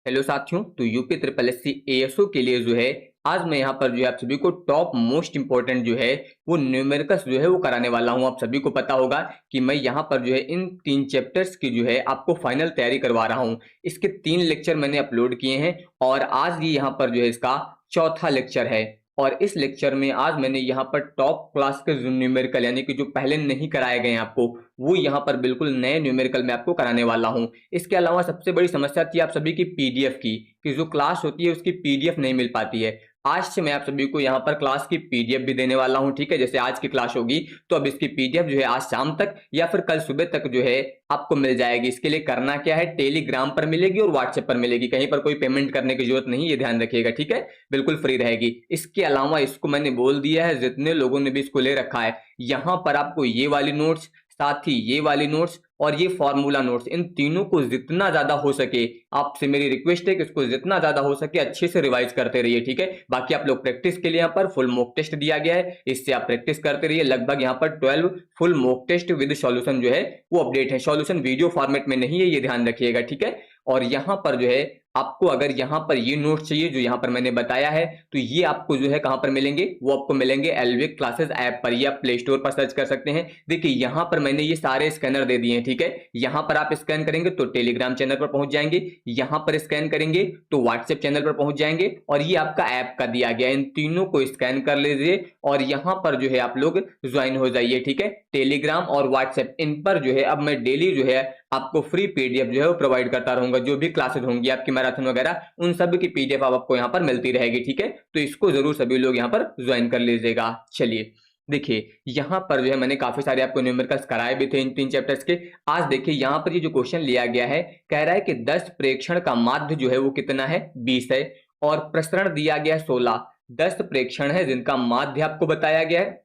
Hello साथियों, तो UP triple S C ASO के लिए जो है आज मैं यहाँ पर जो है आप सभी को टॉप मोस्ट इंपॉर्टेंट जो है वो न्यूमेरिकल्स जो है वो कराने वाला हूँ। आप सभी को पता होगा कि मैं यहाँ पर जो है इन 3 चैप्टर्स की जो है आपको फाइनल तैयारी करवा रहा हूँ। इसके 3 लेक्चर मैंने अपलोड किए हैं और आज ये यहाँ पर जो है इसका चौथा लेक्चर है। और इस लेक्चर में आज मैंने यहाँ पर टॉप क्लास के जो न्यूमेरिकल यानी कि जो पहले नहीं कराए गए हैं आपको, वो यहाँ पर बिल्कुल नए न्यूमेरिकल में आपको कराने वाला हूँ। इसके अलावा सबसे बड़ी समस्या थी आप सभी की पीडीएफ की, कि जो क्लास होती है उसकी पीडीएफ नहीं मिल पाती है। आज से मैं आप सभी को यहाँ पर क्लास की पीडीएफ भी देने वाला हूँ, ठीक है। जैसे आज की क्लास होगी तो अब इसकी पीडीएफ जो है आज शाम तक या फिर कल सुबह तक जो है आपको मिल जाएगी। इसके लिए करना क्या है, टेलीग्राम पर मिलेगी और व्हाट्सएप पर मिलेगी, कहीं पर कोई पेमेंट करने की जरूरत नहीं, ये ध्यान रखिएगा, ठीक है। बिल्कुल फ्री रहेगी। इसके अलावा इसको मैंने बोल दिया है, जितने लोगों ने भी इसको ले रखा है, यहाँ पर आपको ये वाली नोट्स, साथ ही ये वाली नोट्स और ये फॉर्मूला नोट्स, इन तीनों को जितना ज्यादा हो सके, आपसे मेरी रिक्वेस्ट है कि इसको जितना ज्यादा हो सके अच्छे से रिवाइज करते रहिए, ठीक है। बाकी आप लोग प्रैक्टिस के लिए यहाँ पर फुल मॉक टेस्ट दिया गया है, इससे आप प्रैक्टिस करते रहिए। लगभग यहाँ पर 12 full mock test with solution जो है वो अपडेट है। सॉल्यूशन वीडियो फॉर्मेट में नहीं है, ये ध्यान रखिएगा, ठीक है। और यहाँ पर जो है आपको अगर यहाँ पर ये नोट्स चाहिए जो यहाँ पर मैंने बताया है, तो ये आपको जो है कहां पर मिलेंगे, वो आपको मिलेंगे एलविक क्लासेस ऐप पर, ये आप प्ले स्टोर पर सर्च कर सकते हैं। देखिए यहाँ पर मैंने ये सारे स्कैनर दे दिए हैं, ठीक है। यहाँ पर आप स्कैन करेंगे तो टेलीग्राम चैनल पर पहुंच जाएंगे, यहाँ पर स्कैन करेंगे तो व्हाट्सएप चैनल पर पहुंच जाएंगे, और ये आपका ऐप का दिया गया, इन तीनों को स्कैन कर लीजिए और यहाँ पर जो है आप लोग ज्वाइन हो जाइए, ठीक है। टेलीग्राम और व्हाट्सएप, इन पर जो है अब मैं डेली जो है आपको फ्री पीडीएफ जो है वो प्रोवाइड करता रहूंगा। जो भी क्लासेस होंगी आपकी मैराथन वगैरह, उन सब की पीडीएफ आपको यहाँ पर मिलती रहेगी, ठीक है। तो इसको जरूर सभी लोग यहाँ पर ज्वाइन कर लीजिएगा। चलिए देखिए, यहाँ पर जो है मैंने काफी सारे आपको न्यूमेरिकल्स कराए भी थे इन 3 चैप्टर्स के। आज देखिए यहाँ पर ये जो क्वेश्चन लिया गया है, कह रहा है कि 10 प्रेक्षण का माध्य जो है वो कितना है, 20 है, और प्रसरण दिया गया है 16। 10 प्रेक्षण है जिनका माध्य आपको बताया गया है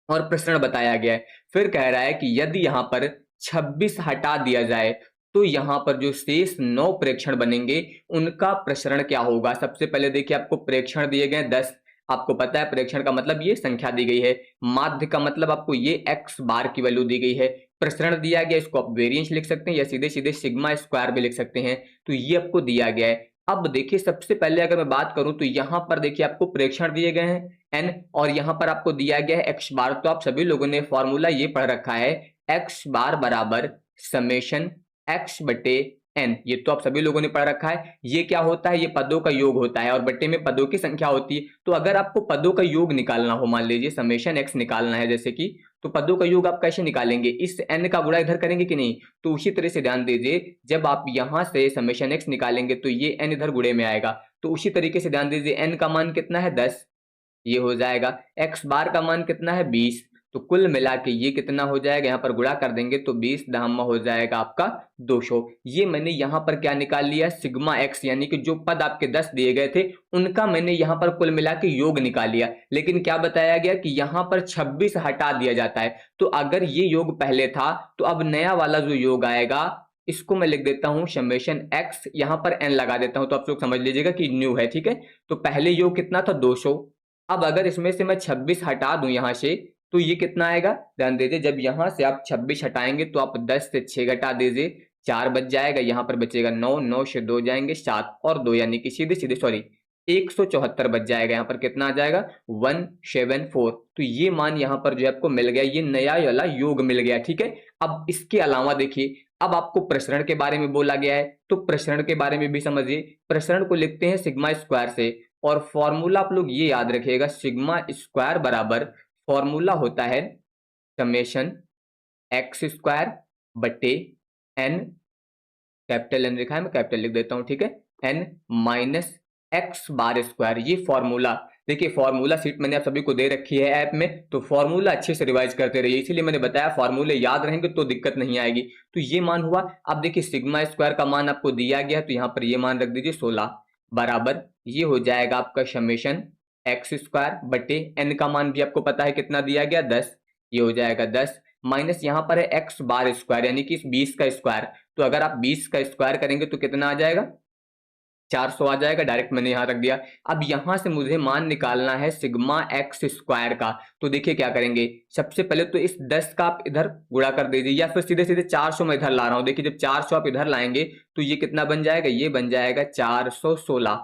और प्रसरण बताया गया है। फिर कह रहा है कि यदि यहाँ पर 26 हटा दिया जाए तो यहाँ पर जो शेष 9 प्रेक्षण बनेंगे उनका प्रसरण क्या होगा। सबसे पहले देखिए आपको प्रेक्षण दिए गए 10, आपको पता है प्रेक्षण का मतलब ये संख्या दी गई है, माध्य का मतलब आपको ये एक्स बार की वैल्यू दी गई है, प्रसरण दिया गया, इसको आप वेरिएंस लिख सकते हैं या सीधे सीधे सिग्मा स्क्वायर भी लिख सकते हैं। तो ये आपको दिया गया है। अब देखिए सबसे पहले अगर मैं बात करूं तो यहाँ पर देखिए आपको प्रेक्षण दिए गए हैं n, और यहाँ पर आपको दिया गया है एक्स बार। तो आप सभी लोगों ने फॉर्मूला ये पढ़ रखा है, एक्स बार बराबर समेशन एक्स बटे एन, ये तो आप सभी लोगों ने पढ़ रखा है। ये क्या होता है, ये पदों का योग होता है और बट्टे में पदों की संख्या होती है। तो अगर आपको पदों का योग निकालना हो, मान लीजिए समेशन एक्स निकालना है जैसे कि, तो पदों का योग आप कैसे निकालेंगे, इस एन का गुणा इधर करेंगे कि नहीं। तो उसी तरह से ध्यान दीजिए, जब आप यहां से समेशन एक्स निकालेंगे तो ये एन इधर गुणे में आएगा। तो उसी तरीके से ध्यान दीजिए, एन का मान कितना है 10, ये हो जाएगा, एक्स बार का मान कितना है 20, तो कुल मिला के ये कितना हो जाएगा, यहाँ पर गुणा कर देंगे तो 20 दहम्मा हो जाएगा आपका 200। ये मैंने यहाँ पर क्या निकाल लिया, सिग्मा एक्स, यानी कि जो पद आपके 10 दिए गए थे उनका मैंने यहाँ पर कुल मिला के योग निकाल लिया। लेकिन क्या बताया गया कि यहाँ पर 26 हटा दिया जाता है। तो अगर ये योग पहले था तो अब नया वाला जो योग आएगा, इसको मैं लिख देता हूं समेशन एक्स, यहां पर एन लगा देता हूं तो आप लोग समझ लीजिएगा कि न्यू है, ठीक है। तो पहले योग कितना था 200, अब अगर इसमें से मैं 26 हटा दूं यहां से तो ये कितना आएगा, ध्यान दीजिए, जब यहां से आप 26 हटाएंगे तो आप 10 से 6 घटा दीजिए, 4 बच जाएगा, यहां पर बचेगा 9, 9 से 2 जाएंगे 7 और 2, यानी कि सीधे सीधे सॉरी 174 बच जाएगा। यहाँ पर कितना आ जाएगा 174। तो ये मान यहाँ पर जो है आपको मिल गया, ये नया वाला योग मिल गया, ठीक है। अब इसके अलावा देखिए, अब आपको प्रसरण के बारे में बोला गया है तो प्रसरण के बारे में भी समझिए। प्रसरण को लिखते हैं सिग्मा स्क्वायर से, और फॉर्मूला आप लोग ये याद रखिएगा, सिग्मा स्क्वायर बराबर फॉर्मूला होता है समेशन एक्स स्क्वायर बटे एन, कैपिटल एन लिखा है, मैं कैपिटल लिख देता हूं, ठीक है, N minus x bar square. ये फॉर्मूला देखिए, फॉर्मूला सीट मैंने आप सभी को दे रखी है ऐप में, तो फॉर्मूला अच्छे से रिवाइज करते रहिए, इसीलिए मैंने बताया फॉर्मूले याद रहेंगे तो दिक्कत नहीं आएगी। तो ये मान हुआ। अब देखिए सिग्मा स्क्वायर का मान आपको दिया गया है तो यहाँ पर ये मान रख दीजिए 16 बराबर, ये हो जाएगा आपका समेशन एक्स स्क्वायर बटे एन का मान भी आपको पता है कितना दिया गया 10, ये हो जाएगा 10 माइनस यहाँ पर है एक्स बार स्क्वायर यानी कि 20 का स्क्वायर। तो अगर आप 20 का स्क्वायर करेंगे तो कितना आ जाएगा 400 आ जाएगा, डायरेक्ट मैंने यहाँ रख दिया। अब यहाँ से मुझे मान निकालना है सिग्मा एक्स स्क्वायर का। तो देखिए क्या करेंगे, सबसे पहले तो इस 10 का आप इधर गुणा कर दीजिए, या फिर सीधे सीधे 400 में इधर ला रहा हूँ। देखिए जब 400 आप इधर लाएंगे तो ये कितना बन जाएगा, ये बन जाएगा 416,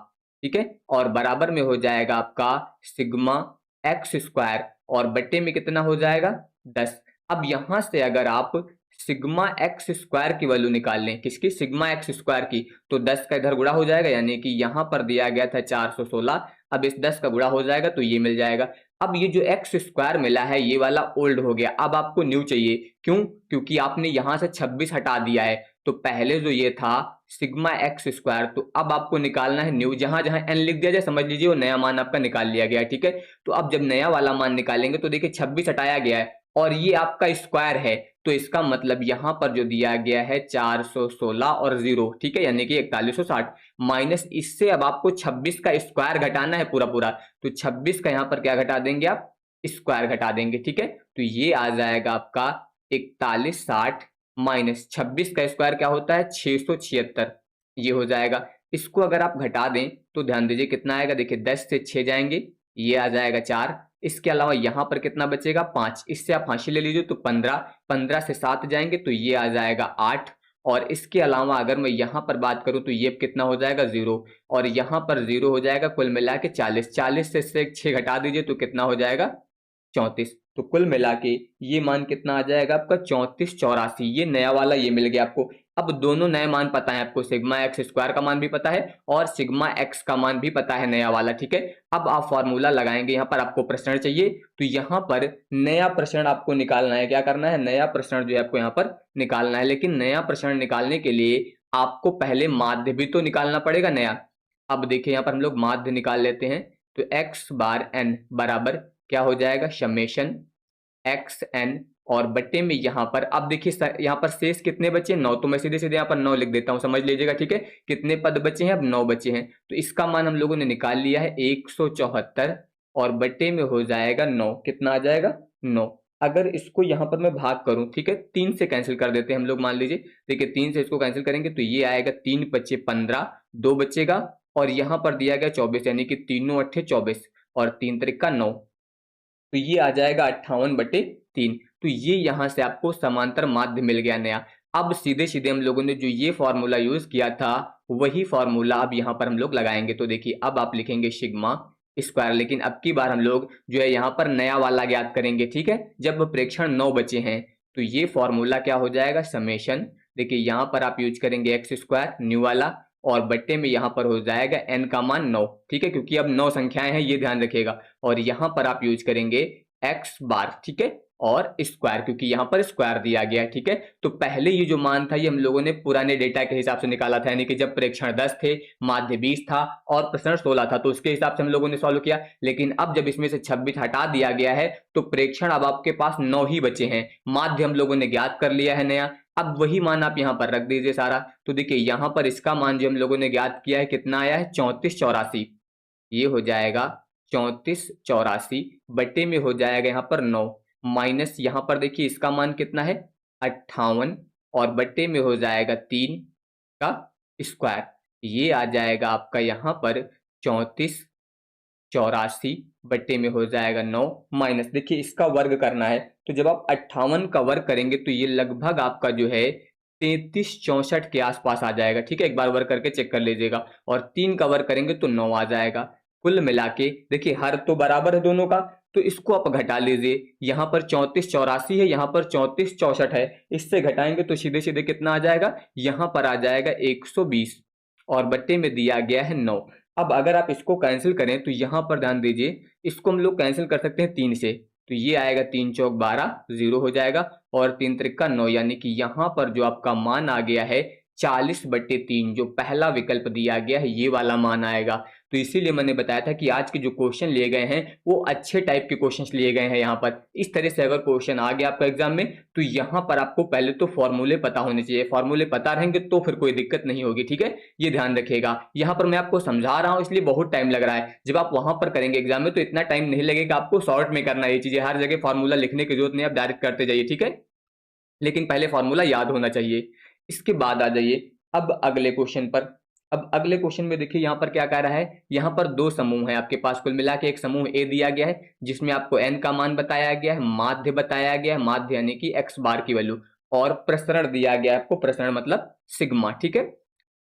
ठीक है। और बराबर में हो जाएगा आपका सिग्मा एक्स स्क्वायर, और बट्टे में कितना हो जाएगा 10। अब यहां से अगर आप सिग्मा एक्स स्क्वायर की वैल्यू निकाल लें, किसकी, सिग्मा एक्स स्क्वायर की, तो 10 का इधर गुणा हो जाएगा, यानी कि यहां पर दिया गया था 416, अब इस 10 का गुणा हो जाएगा तो ये मिल जाएगा। अब ये जो एक्स स्क्वायर मिला है ये वाला ओल्ड हो गया, अब आपको न्यू चाहिए। क्यों, क्योंकि आपने यहां से 26 हटा दिया है, तो पहले जो ये था सिग्मा एक्स स्क्वायर, तो अब आपको निकालना है न्यू। जहां जहां एन लिख दिया जाए समझ लीजिए वो नया मान आपका निकाल लिया गया है, ठीक है। तो अब जब नया वाला मान निकालेंगे तो देखिए 26 हटाया गया है और ये आपका स्क्वायर है, तो इसका मतलब यहां पर जो दिया गया है 416 और 0, ठीक है, यानी कि 4160 माइनस इससे अब आपको 26 का स्क्वायर घटाना है पूरा पूरा, तो 26 का यहां पर क्या घटा देंगे आप, स्क्वायर घटा देंगे, ठीक है। तो ये आ जाएगा आपका 4160 माइनस 26 का स्क्वायर क्या होता है 676, ये हो जाएगा। इसको अगर आप घटा दें तो ध्यान दीजिए कितना आएगा, देखिए 10 से 6 जाएंगे, ये आ जाएगा 4, इसके अलावा यहां पर कितना बचेगा 5, इससे आप फांसी ले लीजिए तो 15, 15 से 7 जाएंगे तो ये आ जाएगा 8, और इसके अलावा अगर मैं यहां पर बात करूं तो ये कितना हो जाएगा 0, और यहां पर 0 हो जाएगा, कुल मिला के 40, 40 से 6 घटा दीजिए तो कितना हो जाएगा 34। तो कुल मिला के ये मान कितना आ जाएगा आपका 3484, ये नया वाला ये मिल गया आपको। अब दोनों नए मान पता है आपको, सिग्मा एक्स स्क्वायर का मान भी पता है और सिग्मा एक्स का मान भी पता है नया वाला, ठीक है। अब आप फॉर्मूला लगाएंगे, यहाँ पर आपको प्रश्न चाहिए, तो यहाँ पर नया प्रश्न आपको निकालना है, क्या करना है, नया प्रश्न जो है आपको यहाँ पर निकालना है। लेकिन नया प्रश्न निकालने के लिए आपको पहले माध्य भी तो निकालना पड़ेगा नया। अब देखिए यहाँ पर हम लोग माध्य निकाल लेते हैं, तो एक्स बार एन बराबर क्या हो जाएगा, समेशन एक्स एन, और बट्टे में यहां पर अब देखिए यहां पर शेष कितने बचे 9, तो मैं सीधे सीधे यहां पर 9 लिख देता हूं, समझ लीजिएगा, ठीक है। कितने पद बचे हैं, अब 9 बचे हैं, तो इसका मान हम लोगों ने निकाल लिया है 174, और बट्टे में हो जाएगा 9, कितना आ जाएगा 9। अगर इसको यहां पर मैं भाग करूं, ठीक है, 3 से कैंसिल कर देते हैं हम लोग, मान लीजिए, देखिए 3 से इसको कैंसिल करेंगे तो ये आएगा 3 बचे 15, 2 बचेगा, और यहां पर दिया गया 24, यानी कि 3 अट्ठे 24 और 3 त्रिका 9, तो ये आ जाएगा 58/3। तो ये यहां से आपको समांतर माध्य मिल गया नया। अब सीधे सीधे हम लोगों ने जो ये फॉर्मूला यूज किया था वही फॉर्मूला अब यहाँ पर हम लोग लगाएंगे। तो देखिए अब आप लिखेंगे सिग्मा स्क्वायर, लेकिन अब की बार हम लोग जो है यहाँ पर नया वाला ज्ञात करेंगे, ठीक है। जब प्रेक्षण 9 बचे हैं तो ये फॉर्मूला क्या हो जाएगा, समेशन, देखिए यहाँ पर आप यूज करेंगे एक्स स्क्वायर न्यू वाला, और बट्टे में यहां पर हो जाएगा n का मान 9, ठीक है, क्योंकि अब 9 संख्याएं हैं ये ध्यान रखिएगा, और यहां पर आप यूज करेंगे x बार, ठीक है, और स्क्वायर, क्योंकि यहां पर स्क्वायर दिया गया है, ठीक है। तो पहले ये जो मान था ये हम लोगों ने पुराने डेटा के हिसाब से निकाला था, यानी कि जब प्रेक्षण 10 थे, माध्य 20 था और प्रश्न 16 था, तो उसके हिसाब से हम लोगों ने सॉल्व किया। लेकिन अब जब इसमें से 26 हटा दिया गया है तो प्रेक्षण अब आपके पास 9 ही बचे हैं, माध्य हम लोगों ने ज्ञात कर लिया है नया। अब वही मान आप यहां पर रख दीजिए सारा, तो देखिए यहां पर इसका मान जो हम लोगों ने ज्ञात किया है कितना आया है 3484, ये हो जाएगा 3484, बट्टे में हो जाएगा यहाँ पर 9, माइनस यहाँ पर देखिए इसका मान कितना है 58, और बट्टे में हो जाएगा 3 का स्क्वायर, ये आ जाएगा आपका यहाँ पर 3484 बट्टे में हो जाएगा 9, माइनस देखिए इसका वर्ग करना है, तो जब आप 58 का वर्ग करेंगे तो ये लगभग आपका जो है 3364 के आसपास आ जाएगा, ठीक है। एक बार वर्ग करके चेक कर लीजिएगा, और 3 का वर्ग करेंगे तो 9 आ जाएगा। कुल मिला के देखिए हर तो बराबर है दोनों का, तो इसको आप घटा लीजिए, यहाँ पर 3484 है, यहाँ पर 3464 है, इससे घटाएंगे तो सीधे सीधे कितना आ जाएगा, यहाँ पर आ जाएगा 120, और बट्टे में दिया गया है 9। अब अगर आप इसको कैंसिल करें तो यहाँ पर ध्यान दीजिए, इसको हम लोग कैंसिल कर सकते हैं 3 से, तो ये आएगा 3 चौक 12, 0 हो जाएगा, और 3 त्रिका 9, यानी कि यहाँ पर जो आपका मान आ गया है 40/3, जो पहला विकल्प दिया गया है ये वाला मान आएगा। तो इसीलिए मैंने बताया था कि आज के जो क्वेश्चन लिए गए हैं वो अच्छे टाइप के क्वेश्चंस लिए गए हैं। यहाँ पर इस तरह से अगर क्वेश्चन आ गया आपका एग्जाम में तो यहाँ पर आपको पहले तो फॉर्मूले पता होने चाहिए, फॉर्मूले पता रहेंगे तो फिर कोई दिक्कत नहीं होगी, ठीक है, ये ध्यान रखिएगा। यहाँ पर मैं आपको समझा रहा हूँ इसलिए बहुत टाइम लग रहा है, जब आप वहां पर करेंगे एग्जाम में तो इतना टाइम नहीं लगेगा, आपको शॉर्ट में करना है ये चीजें, हर जगह फॉर्मूला लिखने की जरूरत नहीं, आप डायरेक्ट करते जाइए, ठीक है, लेकिन पहले फॉर्मूला याद होना चाहिए। इसके बाद आ जाइए अब अगले क्वेश्चन पर। अब अगले क्वेश्चन में देखिए यहाँ पर क्या कह रहा है, यहाँ पर दो समूह है आपके पास, कुल मिला के एक समूह ए दिया गया है जिसमें आपको एन का मान बताया गया है, माध्य बताया गया है, माध्य यानी कि एक्स बार की वैल्यू, और प्रसरण दिया गया है आपको, प्रसरण मतलब सिग्मा, ठीक है।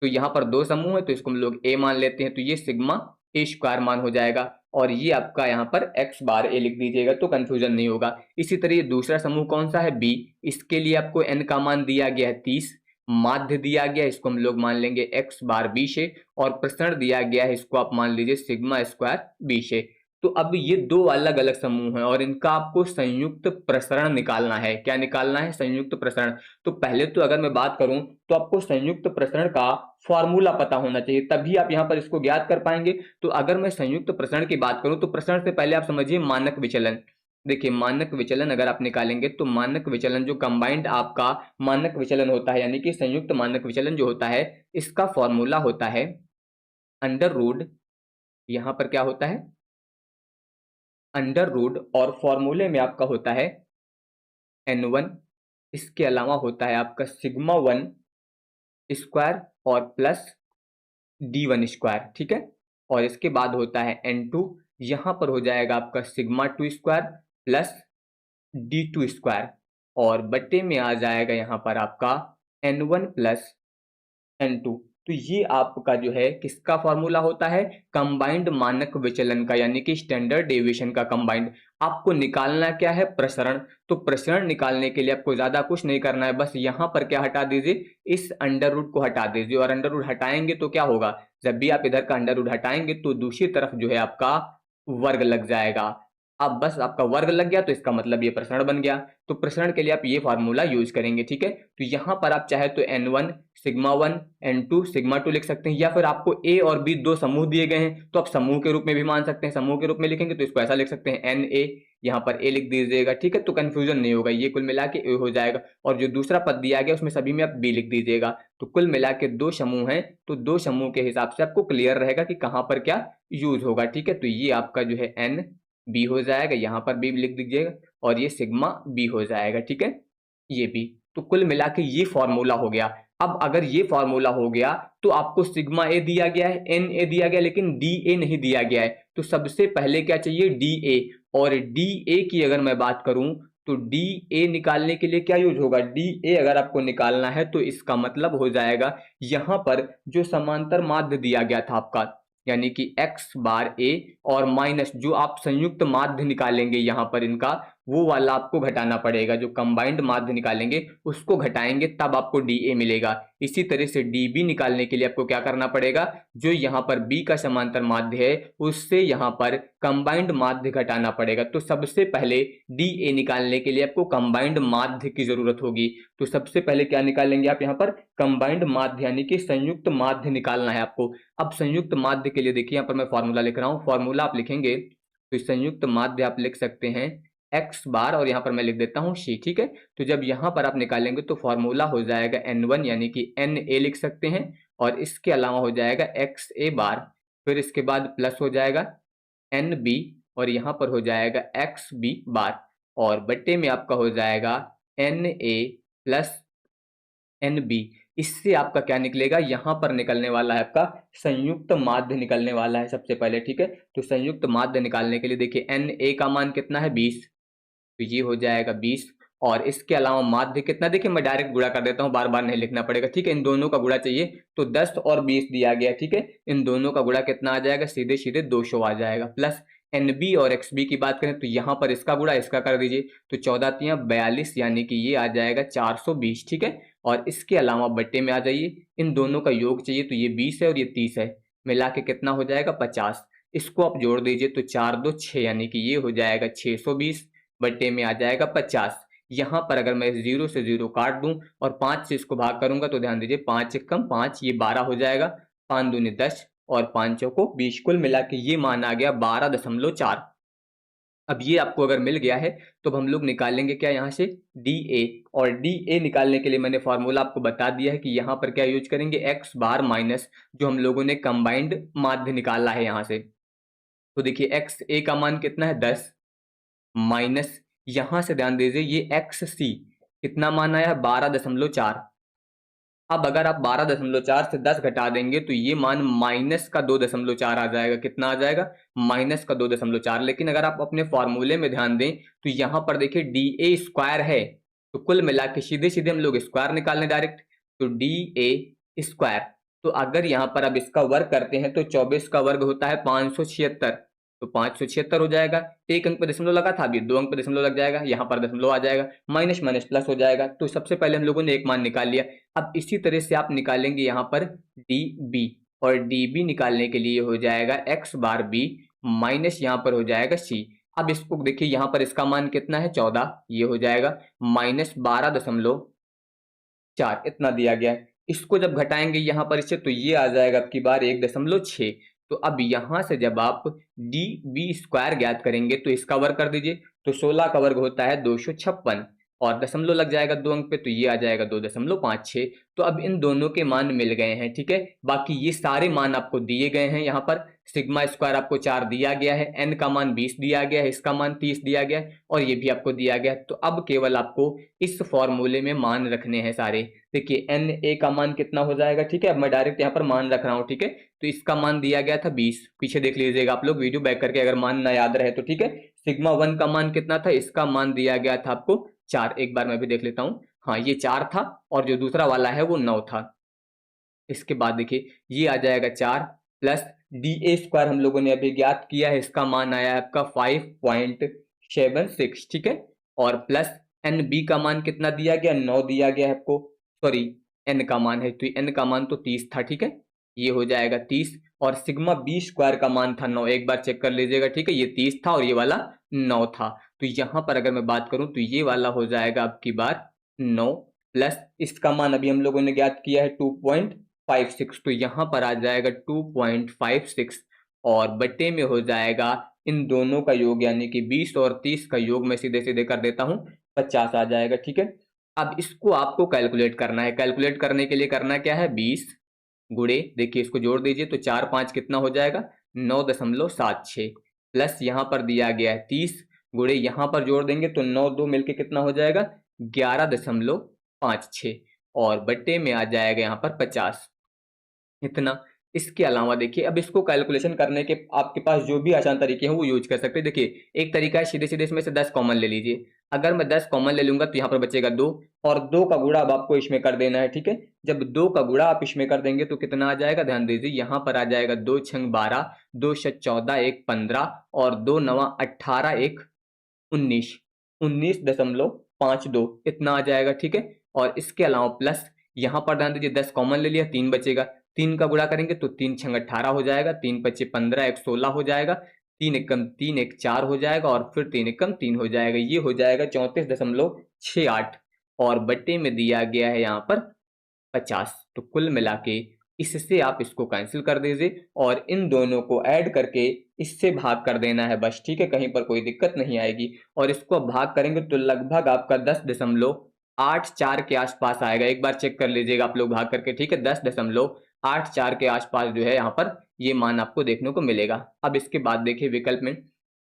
तो यहाँ पर दो समूह है तो इसको हम लोग ए मान लेते हैं, तो ये सिग्मा ए स्क्वायर मान हो जाएगा, और ये आपका यहाँ पर एक्स बार ए लिख दीजिएगा तो कंफ्यूजन नहीं होगा। इसी तरह ये दूसरा समूह कौन सा है, बी, इसके लिए आपको एन का मान दिया गया है 30, माध्य दिया गया है, इसको हम लोग मान लेंगे एक्स बार बी से, और प्रसरण दिया गया है, इसको आप मान लीजिए सिग्मा स्क्वायर बी से। तो अब ये दो अलग अलग समूह हैं और इनका आपको संयुक्त प्रसरण निकालना है। क्या निकालना है, संयुक्त प्रसरण। तो पहले तो अगर मैं बात करूं तो आपको संयुक्त प्रसरण का फॉर्मूला पता होना चाहिए, तभी आप यहां पर इसको ज्ञात कर पाएंगे। तो अगर मैं संयुक्त प्रसरण की बात करूं तो प्रसरण से पहले आप समझिए मानक विचलन। देखिए मानक विचलन अगर आप निकालेंगे तो मानक विचलन जो कंबाइंड आपका मानक विचलन होता है, यानी कि संयुक्त मानक विचलन जो होता है, इसका फॉर्मूला होता है अंडर रूट, यहां पर क्या होता है अंडर रूट, और फॉर्मूले में आपका होता है n1, इसके अलावा होता है आपका सिग्मा 1 स्क्वायर और प्लस d1 स्क्वायर, ठीक है। और इसके बाद होता है n2, यहां पर हो जाएगा आपका sigma 2 square plus d2 square, और बट्टे में आ जाएगा यहाँ पर आपका n1 प्लस n2। तो ये आपका जो है किसका फॉर्मूला होता है, कंबाइंड मानक विचलन का, यानी कि स्टैंडर्ड डेविएशन का कंबाइंड। आपको निकालना क्या है, प्रसरण। तो प्रसरण निकालने के लिए आपको ज्यादा कुछ नहीं करना है, बस यहाँ पर क्या हटा दीजिए, इस अंडर रूट को हटा दीजिए, और अंडर रूट हटाएंगे तो क्या होगा, जब भी आप इधर का अंडर रूट हटाएंगे तो दूसरी तरफ जो है आपका वर्ग लग जाएगा। अब बस आपका वर्ग लग गया तो इसका मतलब ये प्रसरण बन गया। तो प्रसरण के लिए आप ये फार्मूला यूज करेंगे, ठीक है। तो यहां पर आप चाहे तो n1 सिग्मा 1 n2 सिग्मा 2 लिख सकते हैं, या फिर आपको ए और बी दो समूह दिए गए हैं तो आप समूह के रूप में भी मान सकते हैं। समूह के रूप में लिखेंगे तो इसको ऐसा लिख सकते हैं एन ए, यहाँ पर ए लिख दीजिएगा, ठीक है। तो कंफ्यूजन नहीं होगा, ये कुल मिला के ए हो जाएगा, और जो दूसरा पद दिया गया उसमें सभी में आप बी लिख दीजिएगा। तो कुल मिला के दो समूह हैं, तो दो समूह के हिसाब से आपको क्लियर रहेगा कि कहां पर क्या यूज होगा, ठीक है। तो ये आपका जो है एन बी हो जाएगा, यहाँ पर बी लिख दीजिएगा, और ये सिग्मा बी हो जाएगा, ठीक है, ये बी। तो कुल मिला के ये फॉर्मूला हो गया। अब अगर ये फॉर्मूला हो गया तो आपको सिग्मा ए दिया गया है, एन ए दिया गया, लेकिन डी ए नहीं दिया गया है। तो सबसे पहले क्या चाहिए, डी ए। और डी ए की अगर मैं बात करूं तो डी ए निकालने के लिए क्या यूज होगा, डी ए अगर आपको निकालना है तो इसका मतलब हो जाएगा यहां पर जो समांतर माध्य दिया गया था आपका, यानी कि एक्स बार ए, और माइनस जो आप संयुक्त माध्य निकालेंगे यहाँ पर इनका, वो वाला आपको घटाना पड़ेगा। जो कंबाइंड माध्य निकालेंगे उसको घटाएंगे तब आपको डी ए मिलेगा। इसी तरह से डी बी निकालने के लिए आपको क्या करना पड़ेगा, जो यहाँ पर बी का समांतर माध्य है उससे यहाँ पर कंबाइंड माध्य घटाना पड़ेगा। तो सबसे पहले डी ए निकालने के लिए आपको कंबाइंड माध्य की जरूरत होगी। तो सबसे पहले क्या निकालेंगे आप, यहाँ पर कंबाइंड माध्य यानी कि संयुक्त माध्य निकालना है आपको। अब संयुक्त माध्य के लिए देखिए यहाँ पर मैं फॉर्मूला लिख रहा हूँ, फॉर्मूला आप लिखेंगे तो संयुक्त माध्य आप लिख सकते हैं एक्स बार, और यहाँ पर मैं लिख देता हूँ सी, ठीक है। तो जब यहाँ पर आप निकालेंगे तो फॉर्मूला हो जाएगा n1, यानी कि एन ए लिख सकते हैं, और इसके अलावा हो जाएगा एक्स ए बार, फिर इसके बाद प्लस हो जाएगा एन बी, और यहाँ पर हो जाएगा एक्स बी बार, और बट्टे में आपका हो जाएगा N A plus N B. इससे आपका क्या निकलेगा, यहां पर निकलने वाला है आपका संयुक्त माध्य निकलने वाला है सबसे पहले, ठीक है। तो संयुक्त माध्य निकालने के लिए देखिए एन ए का मान कितना है 20, तो ये हो जाएगा 20, और इसके अलावा माध्य कितना, देखिए मैं डायरेक्ट गुणा कर देता हूं, बार बार नहीं लिखना पड़ेगा, ठीक है। इन दोनों का गुणा चाहिए तो 10 और 20 दिया गया, ठीक है। इन दोनों का गुणा कितना आ जाएगा, सीधे सीधे 200 आ जाएगा। प्लस एन बी और एक्स बी की बात करें तो यहाँ पर इसका गुणा इसका कर दीजिए, तो 14 तियां 42, यानी कि ये आ जाएगा 420, ठीक है। और इसके अलावा बट्टे में आ जाइए, इन दोनों का योग चाहिए तो ये 20 है और ये 30 है, मिला के कितना हो जाएगा 50। इसको आप जोड़ दीजिए तो 4 2 6, यानी कि ये हो जाएगा 620, बट्टे में आ जाएगा 50। यहाँ पर अगर मैं 0 से 0 काट दूं और 5 से इसको भाग करूंगा तो ध्यान दीजिए 5 एक कम 5, ये 12 हो जाएगा, 5 दूनी 10 और 5 को 20, कुल मिला के ये मान आ गया 12.4। अब ये आपको अगर मिल गया है तो अब हम लोग निकालेंगे क्या यहाँ से, डी ए। और डी ए निकालने के लिए मैंने फॉर्मूला आपको बता दिया है कि यहाँ पर क्या यूज करेंगे, एक्स बार माइनस जो हम लोगों ने कंबाइंड माध्य निकाला है यहाँ से। तो देखिए एक्स ए का मान कितना है 10, माइनस यहां से ध्यान दीजिए ये एक्स सी कितना मान आया 12.4, अब अगर आप 12.4 से 10 घटा देंगे तो ये मान माइनस का 2.4 आ जाएगा। कितना आ जाएगा? माइनस का 2.4। लेकिन अगर आप अपने फॉर्मूले में ध्यान दें तो यहाँ पर देखिए डी ए स्क्वायर है, तो कुल मिला के सीधे सीधे हम लोग स्क्वायर निकालने डायरेक्ट, तो डी ए स्क्वायर। तो अगर यहाँ पर अब इसका वर्ग करते हैं तो 24 का वर्ग होता है 576, तो 576 हो जाएगा। एक अंक पे दशमलव लगा था, अभी 2 अंक पे दशमलव लग जाएगा, यहाँ पर दशमलव आ जाएगा, माइनस माइनस प्लस हो जाएगा। तो सबसे पहले हम लोगों ने एक मान निकाल लिया। अब इसी तरह से आप निकालेंगे यहाँ पर डी बी, और डी बी निकालने के लिए हो जाएगा एक्स बार बी माइनस यहाँ पर हो जाएगा सी। अब इसको देखिए यहाँ पर इसका मान कितना है 14, ये हो जाएगा माइनस 12.4 इतना दिया गया है। इसको जब घटाएंगे यहाँ पर इससे तो ये आ जाएगा अब की बार 1.6। तो अब यहाँ से जब आप डी बी स्क्वायर ज्ञात करेंगे तो इसका वर्ग कर दीजिए, तो 16 का वर्ग होता है 256, और दशमलव लग जाएगा 2 अंक पे, तो ये आ जाएगा 2.56। तो अब इन दोनों के मान मिल गए हैं, ठीक है। बाकी ये सारे मान आपको दिए गए हैं। यहाँ पर सिग्मा स्क्वायर आपको 4 दिया गया है, एन का मान 20 दिया गया है, इसका मान 30 दिया गया है, और ये भी आपको दिया गया है। तो अब केवल आपको इस फॉर्मूले में मान रखने हैं सारे। देखिए एन ए का मान कितना हो जाएगा, ठीक है। अब मैं डायरेक्ट यहाँ पर मान रख रहा हूँ, ठीक है। तो इसका मान दिया गया था 20, पीछे देख लीजिएगा आप लोग वीडियो बैक करके अगर मान ना याद रहे तो, ठीक है। सिग्मा 1 का मान कितना था, इसका मान दिया गया था आपको 4, एक बार मैं भी देख लेता हूँ, हाँ ये 4 था, और जो दूसरा वाला है वो 9 था। इसके बाद देखिए ये आ जाएगा 4 प्लस डी ए स्क्वायर हम लोगों ने अभी ज्ञात किया है, इसका मान आया है आपका 5.76, ठीक है। और प्लस एन बी का मान कितना दिया गया, 9 दिया गया है आपको, सॉरी एन का मान है, तो एन का मान तो 30 था, ठीक है, ये हो जाएगा 30। और सिग्मा बी स्क्वायर का मान था 9, एक बार चेक कर लीजिएगा, ठीक है, ये 30 था और ये वाला 9 था। तो यहाँ पर अगर मैं बात करूं तो ये वाला हो जाएगा आपकी बार 9 प्लस इसका मान अभी हम लोगों ने ज्ञात किया है 2.56, तो यहाँ पर आ जाएगा 2.56, और बटे में हो जाएगा इन दोनों का योग, यानी कि 20 और 30 का योग मैं सीधे सीधे कर देता हूँ, 50 आ जाएगा, ठीक है। अब इसको आपको कैलकुलेट करना है। कैलकुलेट करने के लिए करना क्या है, 20 गुणे, देखिए इसको जोड़ दीजिए तो 4 5 कितना हो जाएगा, 9.76 प्लस यहाँ पर दिया गया है 30 गुणे, यहाँ पर जोड़ देंगे तो 9 2 मिलके कितना हो जाएगा, 11.56, और बट्टे में आ जाएगा यहाँ पर 50 इतना। इसके अलावा देखिए अब इसको कैलकुलेशन करने के आपके पास जो भी आसान तरीके हैं वो यूज कर सकते हैं। देखिए एक तरीका है सीधे सीधे इसमें से 10 कॉमन ले लीजिए। अगर मैं 10 कॉमन ले लूंगा तो यहाँ पर बचेगा 2, और 2 का गुणा अब आपको इसमें कर देना है, ठीक है। जब 2 का गुणा आप इसमें कर देंगे तो कितना आ जाएगा, ध्यान दीजिए, यहाँ पर आ जाएगा 2 छंग 12, 2 छक 14, 1 15, और 2 नवा 18, 1 19, 19.52 इतना आ जाएगा, ठीक है। और इसके अलावा प्लस यहाँ पर ध्यान दीजिए 10 कॉमन ले लिया, 3 बचेगा, 3 का गुणा करेंगे तो 3 छंग 18 हो जाएगा, 3 पच्चे 15, 1 16 हो जाएगा, 3 एकम 3 1 4 हो जाएगा, और फिर 3 एकम 3 हो जाएगा, ये हो जाएगा 34.68, और बट्टे में दिया गया है यहाँ पर 50। तो कुल मिला के इससे आप इसको कैंसिल कर दीजिए और इन दोनों को ऐड करके इससे भाग कर देना है बस, ठीक है, कहीं पर कोई दिक्कत नहीं आएगी। और इसको भाग करेंगे तो लगभग आपका 10.84 के आसपास आएगा, एक बार चेक कर लीजिएगा आप लोग भाग करके, ठीक है। 10.84 के आसपास जो है यहाँ पर ये मान आपको देखने को मिलेगा। अब इसके बाद देखिए विकल्प में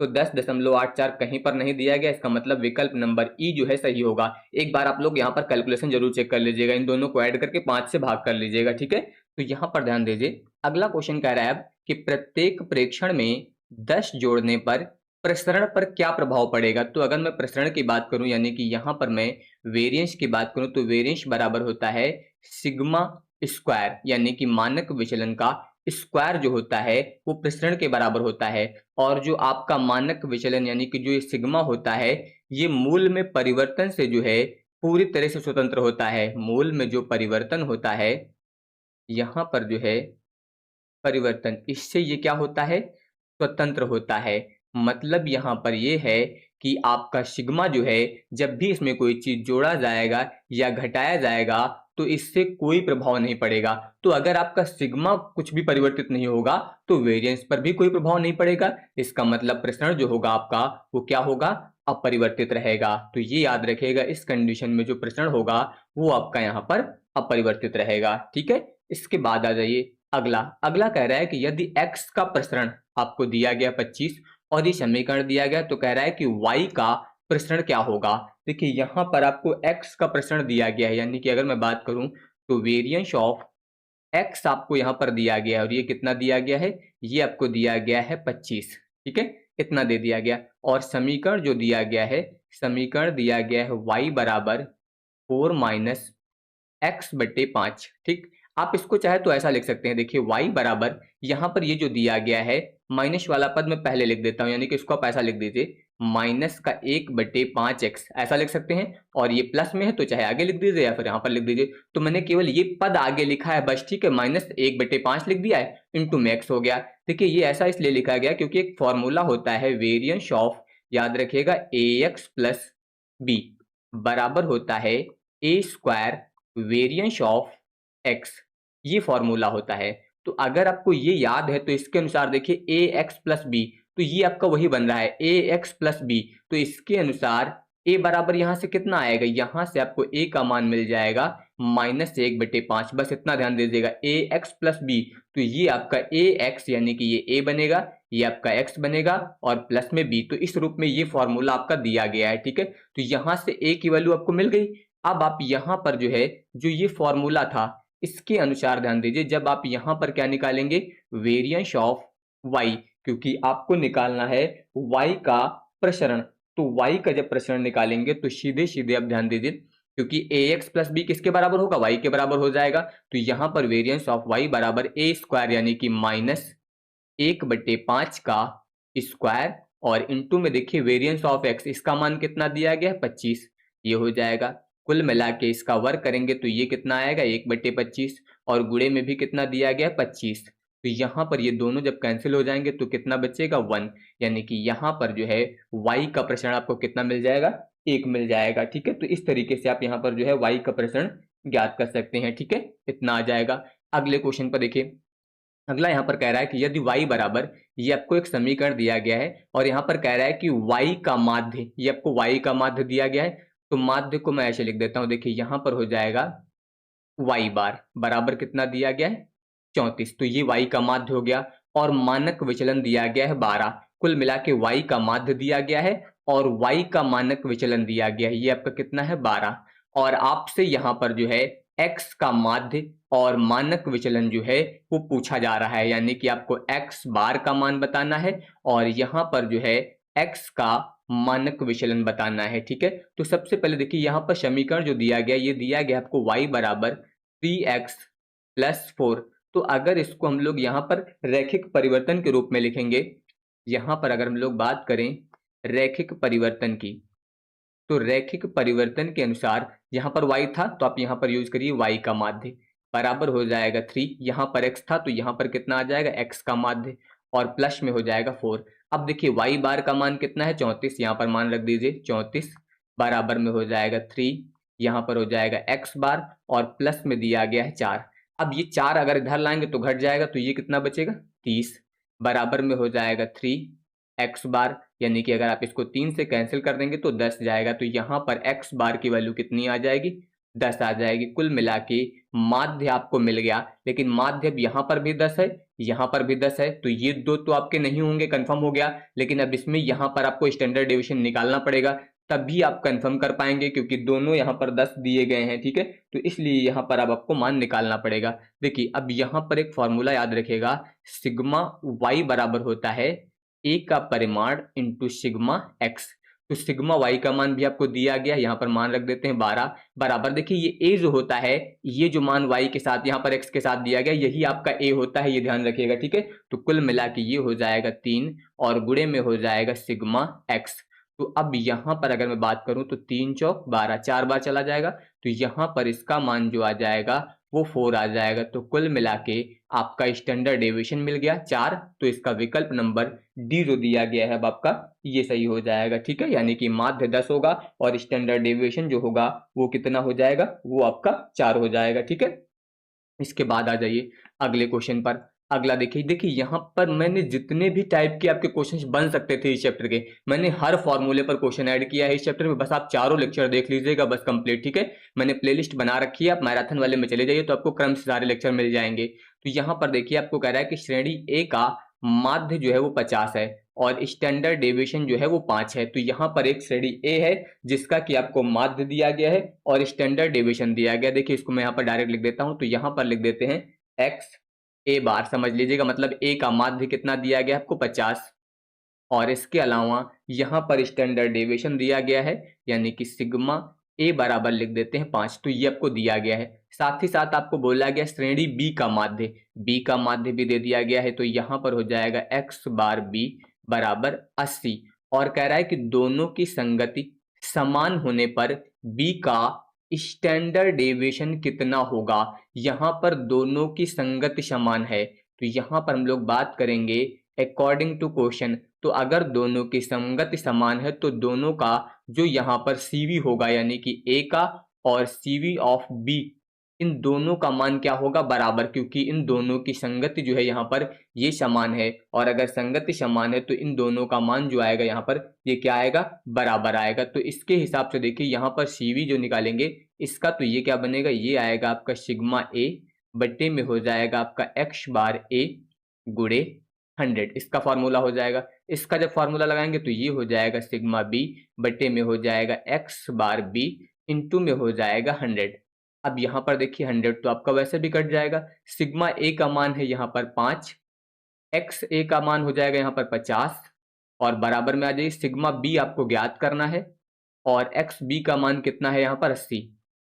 तो 10.84 कहीं पर नहीं दिया गया, इसका मतलब विकल्प नंबर ई जो है सही होगा। एक बार आप लोग यहाँ पर कैलकुलेशन जरूर चेक कर लीजिएगा, इन दोनों को ऐड करके 5 से भाग कर लीजिएगा, ठीक है। तो यहाँ पर ध्यान दीजिए, अगला क्वेश्चन कह रहा है कि प्रत्येक प्रेक्षण में 10 जोड़ने पर प्रसरण पर क्या प्रभाव पड़ेगा। तो अगर मैं प्रसरण की बात करूं, यानी कि यहाँ पर मैं वेरिएंस की बात करूं, तो वेरिएंस बराबर होता है सिग्मा स्क्वायर, यानी कि मानक विचलन का स्क्वायर जो होता है वो प्रसरण के बराबर होता है। और जो आपका मानक विचलन यानी कि जो ये सिग्मा होता है, ये मूल में परिवर्तन से जो है पूरी तरह से स्वतंत्र होता है। मूल में जो परिवर्तन होता है, यहाँ पर जो है परिवर्तन, इससे ये क्या होता है, स्वतंत्र होता है। मतलब यहाँ पर ये है कि आपका सिग्मा जो है जब भी इसमें कोई चीज जोड़ा जाएगा या घटाया जाएगा तो इससे कोई प्रभाव नहीं पड़ेगा। तो अगर आपका सिग्मा कुछ भी परिवर्तित नहीं होगा तो वेरिएंस पर भी कोई प्रभाव नहीं पड़ेगा। इसका मतलब प्रसरण जो होगा आपका वो क्या होगा, अपरिवर्तित रहेगा। तो ये याद रखिएगा, इस कंडीशन में जो प्रसरण होगा वो आपका यहाँ पर अपरिवर्तित रहेगा, ठीक है। इसके बाद आ जाइए अगला। अगला कह रहा है कि यदि x का प्रसरण आपको दिया गया 25 और ये समीकरण दिया गया, तो कह रहा है कि y का प्रसरण क्या होगा। देखिए यहाँ पर आपको x का प्रसरण दिया गया है, यानी कि अगर मैं बात करूं तो वेरिएंस ऑफ एक्स आपको यहाँ पर दिया गया है और ये कितना दिया गया है, ये आपको दिया गया है 25। ठीक है, इतना दे दिया गया। और समीकरण जो दिया गया है, समीकरण दिया गया है y बराबर 4 माइनस एक्स बटे 5। ठीक, आप इसको चाहे तो ऐसा लिख सकते हैं, देखिए y बराबर यहाँ पर ये जो दिया गया है माइनस वाला पद मैं पहले लिख देता हूँ, यानी कि इसको आप ऐसा लिख दीजिए माइनस का 1/5x, ऐसा लिख सकते हैं। और ये प्लस में है तो चाहे आगे लिख दीजिए या फिर यहाँ पर लिख दीजिए। तो मैंने केवल ये पद आगे लिखा है बस, ठीक है, -1/5 लिख दिया है, इंटू में x हो गया। देखिए ये ऐसा इसलिए लिखा गया क्योंकि एक फॉर्मूला होता है वेरिएंस ऑफ, याद रखिएगा, ax प्लस b बराबर होता है a square variance of x, ये फॉर्मूला होता है। तो अगर आपको ये याद है तो इसके अनुसार देखिए ए एक्स प्लस बी, तो ये आपका वही बन रहा है ए एक्स प्लस बी। तो इसके अनुसार ए बराबर यहां से कितना आएगा, यहां से आपको ए का मान मिल जाएगा -1/5। बस इतना ध्यान दीजिएगा, ए एक्स प्लस बी, तो ये आपका ए एक्स यानी कि ये ए बनेगा, ये आपका एक्स बनेगा और प्लस में बी। तो इस रूप में ये फॉर्मूला आपका दिया गया है। ठीक है, तो यहां से ए की वैल्यू आपको मिल गई। अब आप यहां पर जो है, जो ये फॉर्मूला था इसके अनुसार ध्यान दीजिए, जब आप यहां पर क्या निकालेंगे, वेरिएंस ऑफ y, क्योंकि आपको निकालना है y का प्रसरण। तो y का जब प्रसरण निकालेंगे तो सीधे सीधे आप ध्यान दीजिए, क्योंकि ax प्लस बी किसके बराबर होगा, y के बराबर हो जाएगा। तो यहां पर वेरिएंस ऑफ y बराबर a स्क्वायर यानी कि -1/5 का स्क्वायर, और इंटू में देखिए वेरिएंस ऑफ x, इसका मान कितना दिया गया है 25, ये हो जाएगा। कुल मिला के इसका वर्ग करेंगे तो ये कितना आएगा 1/25, और गुणे में भी कितना दिया गया 25। तो यहाँ पर ये दोनों जब कैंसिल हो जाएंगे तो कितना बचेगा 1, यानी कि यहाँ पर जो है y का प्रसरण आपको कितना मिल जाएगा, 1 मिल जाएगा। ठीक है, तो इस तरीके से आप यहाँ पर जो है y का प्रसरण ज्ञात कर सकते हैं। ठीक है, इतना आ जाएगा। अगले क्वेश्चन पर देखिए, अगला यहाँ पर कह रहा है कि यदि y बराबर, ये आपको एक समीकरण दिया गया है और यहाँ पर कह रहा है कि y का माध्य, ये आपको y का माध्य दिया गया है। तो माध्य को मैं ऐसे लिख देता हूं, देखिए यहां पर हो जाएगा y बार बराबर कितना दिया गया है 34। तो ये y का माध्य हो गया और मानक विचलन दिया गया है 12। कुल मिला के y का माध्य दिया गया है और y का मानक विचलन दिया गया है, ये आपका कितना है 12। और आपसे यहाँ पर जो है x का माध्य और मानक विचलन जो है वो पूछा जा रहा है, यानी कि आपको x बार का मान बताना है और यहाँ पर जो है x का मानक विचलन बताना है। ठीक है, तो सबसे पहले देखिए यहाँ पर समीकरण जो दिया गया, ये दिया गया आपको y बराबर 3x + 4। तो अगर इसको हम लोग यहाँ पर रैखिक परिवर्तन के रूप में लिखेंगे, यहाँ पर अगर हम लोग बात करें रैखिक परिवर्तन की, तो रैखिक परिवर्तन के अनुसार यहाँ पर y था तो आप यहाँ पर यूज करिए y का माध्य बराबर हो जाएगा 3, यहाँ पर x था तो यहाँ पर कितना आ जाएगा x का माध्य और प्लस में हो जाएगा 4। अब देखिए y बार का मान कितना है 34, यहाँ पर मान रख दीजिए 34 बराबर में हो जाएगा 3, यहाँ पर हो जाएगा x बार और प्लस में दिया गया है 4। अब ये 4 अगर इधर लाएंगे तो घट जाएगा, तो ये कितना बचेगा 30 बराबर में हो जाएगा 3x बार, यानी कि अगर आप इसको 3 से कैंसिल कर देंगे तो 10 जाएगा। तो यहाँ पर x बार की वैल्यू कितनी आ जाएगी, 10 आ जाएगी। कुल मिला के माध्य आपको मिल गया, लेकिन माध्य अब यहाँ पर भी 10 है, यहाँ पर भी 10 है, तो ये दो तो आपके नहीं होंगे, कंफर्म हो गया। लेकिन अब इसमें यहाँ पर आपको स्टैंडर्ड डेविएशन निकालना पड़ेगा, तभी आप कंफर्म कर पाएंगे, क्योंकि दोनों यहाँ पर 10 दिए गए हैं। ठीक है, तो इसलिए यहाँ पर अब आपको मान निकालना पड़ेगा। देखिए अब यहाँ पर एक फॉर्मूला याद रखेगा, सिग्मा y बराबर होता है a का परिमाण इंटू सिग्मा x। तो सिग्मा y का मान भी आपको दिया गया, यहाँ पर मान रख देते हैं 12 बराबर, देखिए ये a जो होता है, ये जो मान y के साथ यहाँ पर x के साथ दिया गया, यही आपका a होता है, ये ध्यान रखिएगा। ठीक है, तो कुल मिला के ये हो जाएगा 3 और गुणे में हो जाएगा सिग्मा x। तो अब यहाँ पर अगर मैं बात करूं तो 3 चौक 12, 4 बार चला जाएगा, तो यहाँ पर इसका मान जो आ जाएगा वो 4 आ जाएगा। तो कुल मिला के आपका स्टैंडर्ड डेविएशन मिल गया 4, तो इसका विकल्प नंबर डी जो दिया गया है अब आपका ये सही हो जाएगा। ठीक है, यानी कि माध्य 10 होगा और स्टैंडर्ड डेविएशन जो होगा वो कितना हो जाएगा, वो आपका 4 हो जाएगा। ठीक है, इसके बाद आ जाइए अगले क्वेश्चन पर। अगला देखिए यहाँ पर मैंने जितने भी टाइप के आपके क्वेश्चंस बन सकते थे इस चैप्टर के, मैंने हर फॉर्मूले पर क्वेश्चन ऐड किया है इस चैप्टर में। बस आप चारों लेक्चर देख लीजिएगा बस कंप्लीट। ठीक है, मैंने प्लेलिस्ट बना रखी है, आप मैराथन वाले में चले जाइए तो आपको क्रम से सारे लेक्चर मिल जाएंगे। तो यहाँ पर देखिए आपको कह रहा है कि श्रेणी ए का माध्य जो है वो 50 है और स्टैंडर्ड डेविएशन जो है वो 5 है। तो यहाँ पर एक श्रेणी ए है जिसका कि आपको माध्य दिया गया है और स्टैंडर्ड डेविएशन दिया गया। देखिए इसको मैं यहाँ पर डायरेक्ट लिख देता हूँ। तो यहाँ पर लिख देते हैं एक्स ए बार, समझ लीजिएगा, मतलब ए का माध्य कितना दिया गया आपको 50 और इसके अलावा यहाँ पर स्टैंडर्ड डेविएशन दिया गया है यानी कि सिग्मा ए बराबर लिख देते हैं 5। तो ये आपको दिया गया है। साथ ही साथ आपको बोला गया श्रेणी बी का माध्य, बी का माध्य भी दे दिया गया है। तो यहाँ पर हो जाएगा एक्स बार बी बराबर 80 और कह रहा है कि दोनों की संगति समान होने पर बी का स्टैंडर्ड डेविएशन कितना होगा। यहाँ पर दोनों की संगति समान है तो यहाँ पर हम लोग बात करेंगे अकॉर्डिंग टू क्वेश्चन। तो अगर दोनों की संगति समान है तो दोनों का जो यहाँ पर सीवी होगा यानी कि ए का और सीवी ऑफ बी, इन दोनों का मान क्या होगा, बराबर, क्योंकि इन दोनों की संगति जो है यहाँ पर ये समान है और अगर संगति समान है तो इन दोनों का मान जो आएगा यहाँ पर ये क्या आएगा, बराबर आएगा। तो इसके हिसाब से देखिए यहाँ पर सीवी जो निकालेंगे इसका तो ये क्या बनेगा, ये आएगा आपका सिग्मा ए बट्टे में हो जाएगा आपका एक्स बार ए गुणे 100, इसका फॉर्मूला हो जाएगा। इसका जब फॉर्मूला लगाएंगे तो ये हो जाएगा सिग्मा बी बट्टे में हो जाएगा एक्स बार बी इंटू में हो जाएगा 100। अब यहाँ पर देखिए 100 तो आपका वैसे भी कट जाएगा। सिग्मा ए का मान है यहाँ पर 5, एक्स ए का मान हो जाएगा यहाँ पर 50 और बराबर में आ जाइए सिग्मा बी आपको ज्ञात करना है और एक्स बी का मान कितना है यहाँ पर 80,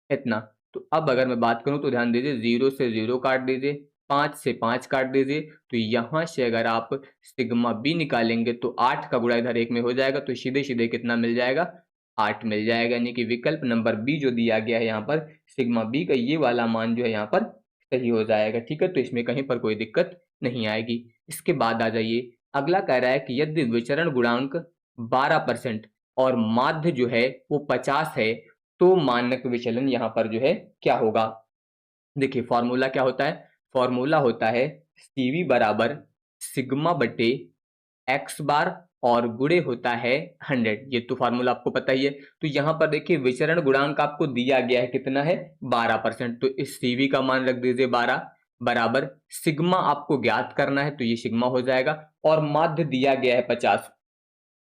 इतना। तो अब अगर मैं बात करूं तो ध्यान दीजिए 0 से 0 काट दीजिए, 5 से 5 काट दीजिए। तो यहाँ से अगर आप सिग्मा बी निकालेंगे तो 8 का गुणा इधर 1 में हो जाएगा तो सीधे सीधे कितना मिल जाएगा, 8 मिल जाएगा। यानी कि विकल्प नंबर बी जो दिया गया है यहाँ पर सिग्मा बी का ये वाला मान जो है यहाँ पर सही हो जाएगा। ठीक है, तो इसमें कहीं पर कोई दिक्कत नहीं आएगी। इसके बाद आ जाइए, अगला कह रहा है कि यदि विचरण गुणांक 12% और माध्य जो है वो 50 है तो मानक विचलन यहाँ पर जो है क्या होगा। देखिए फॉर्मूला क्या होता है, फॉर्मूला होता है सीवी बराबर सिग्मा बटे एक्स बार और गुणे होता है 100। ये तो फार्मूला आपको पता ही है। तो यहाँ पर देखिए विचरण गुणांक आपको दिया गया है कितना है, 12%। तो इस सीवी का मान रख दीजिए 12 बराबर सिग्मा आपको ज्ञात करना है तो ये सिग्मा हो जाएगा और माध्य दिया गया है 50,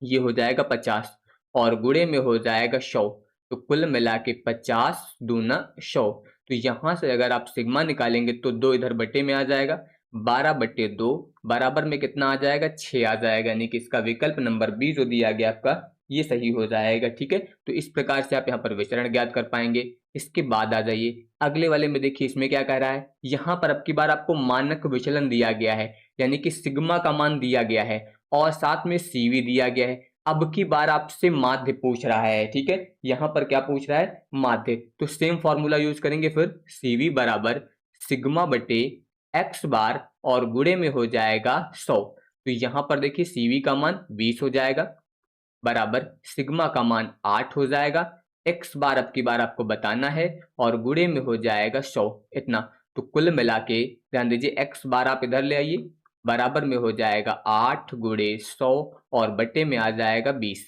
ये हो जाएगा 50 और गुणे में हो जाएगा 100। तो कुल मिला के 50 दूना 100। तो यहाँ से अगर आप सिग्मा निकालेंगे तो 2 इधर बटे में आ जाएगा, 12 बटे 2 बराबर में कितना आ जाएगा, 6 आ जाएगा। यानी कि इसका विकल्प नंबर बी जो दिया गया आपका ये सही हो जाएगा। ठीक है, तो इस प्रकार से आप यहाँ पर विचरण ज्ञात कर पाएंगे। इसके बाद आ जाइए अगले वाले में, देखिए इसमें क्या कह रहा है, यहाँ पर अब की बार आपको मानक विचलन दिया गया है यानी कि सिग्मा का मान दिया गया है और साथ में सीवी दिया गया है। अब की बार आपसे माध्य पूछ रहा है। ठीक है, यहाँ पर क्या पूछ रहा है, माध्य। तो सेम फॉर्मूला यूज करेंगे फिर, सीवी बराबर सिग्मा बटे एक्स बार और गुणे में हो जाएगा 100। तो यहाँ पर देखिए सीवी का मान 20 हो जाएगा बराबर सिग्मा का मान 8 हो जाएगा, एक्स बार अब की बार आपको बताना है और गुणे में हो जाएगा 100, इतना। तो कुल मिला के ध्यान दीजिए एक्स बार आप इधर ले आइए, बराबर में हो जाएगा 8 गुणे 100 और बटे में आ जाएगा 20।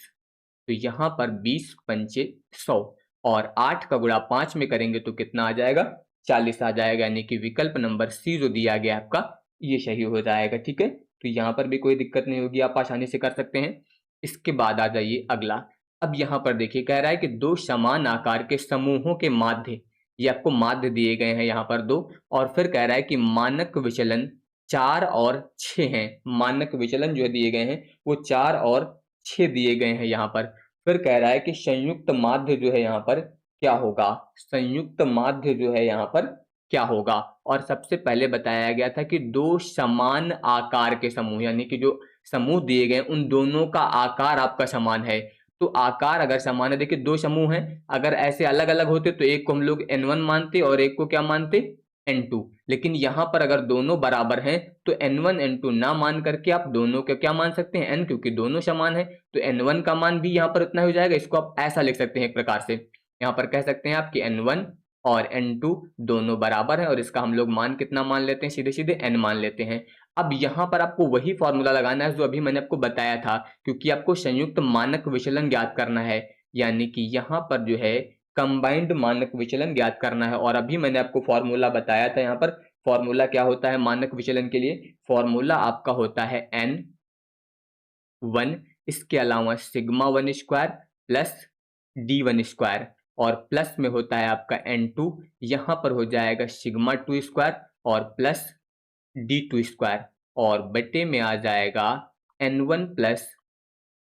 तो यहाँ पर 20 पंचे 100 और 8 का गुणा 5 में करेंगे तो कितना आ जाएगा, 40 आ जाएगा। यानी कि विकल्प नंबर सी जो दिया गया आपका ये सही हो जाएगा। ठीक है, तो यहाँ पर भी कोई दिक्कत नहीं होगी, आप आसानी से कर सकते हैं। इसके बाद आ जाइए अगला। अब यहाँ पर देखिए कह रहा है कि दो समान आकार के समूहों के माध्य, ये आपको माध्य दिए गए हैं यहाँ पर 2, और फिर कह रहा है कि मानक विचलन 4 और 6 हैं। मानक विचलन जो दिए गए हैं वो 4 और 6 दिए गए हैं यहाँ पर। फिर कह रहा है कि संयुक्त माध्य जो है यहाँ पर क्या होगा, संयुक्त माध्य जो है यहाँ पर क्या होगा। और सबसे पहले बताया गया था कि दो समान आकार के समूह, यानी कि जो समूह दिए गए उन दोनों का आकार आपका समान है। तो आकार अगर समान है, देखिए दो समूह हैं, अगर ऐसे अलग अलग होते तो एक को हम लोग n1 मानते और एक को क्या मानते, n2। लेकिन यहाँ पर अगर दोनों बराबर हैं तो n1 n2 ना मान करके आप दोनों को क्या मान सकते हैं, n, क्योंकि दोनों समान है तो n1 का मान भी यहाँ पर उतना हो जाएगा। इसको आप ऐसा लिख सकते हैं एक प्रकार से, यहाँ पर कह सकते हैं आप कि n1 और n2 दोनों बराबर हैं और इसका हम लोग मान कितना मान लेते हैं, सीधे सीधे n मान लेते हैं। अब यहाँ पर आपको वही फॉर्मूला लगाना है जो अभी मैंने आपको बताया था, क्योंकि आपको संयुक्त मानक विचलन ज्ञात करना है, यानी कि यहाँ पर जो है कंबाइंड मानक विचलन ज्ञात करना है। और अभी मैंने आपको फॉर्मूला बताया था यहाँ पर फॉर्मूला क्या होता है मानक विचलन के लिए? फॉर्मूला आपका होता है n1, इसके अलावा sigma 1 square plus d1 square, और प्लस में होता है आपका n2, यहाँ पर हो जाएगा सिग्मा 2 स्क्वायर और प्लस d2 स्क्वायर, और बटे में आ जाएगा n1 प्लस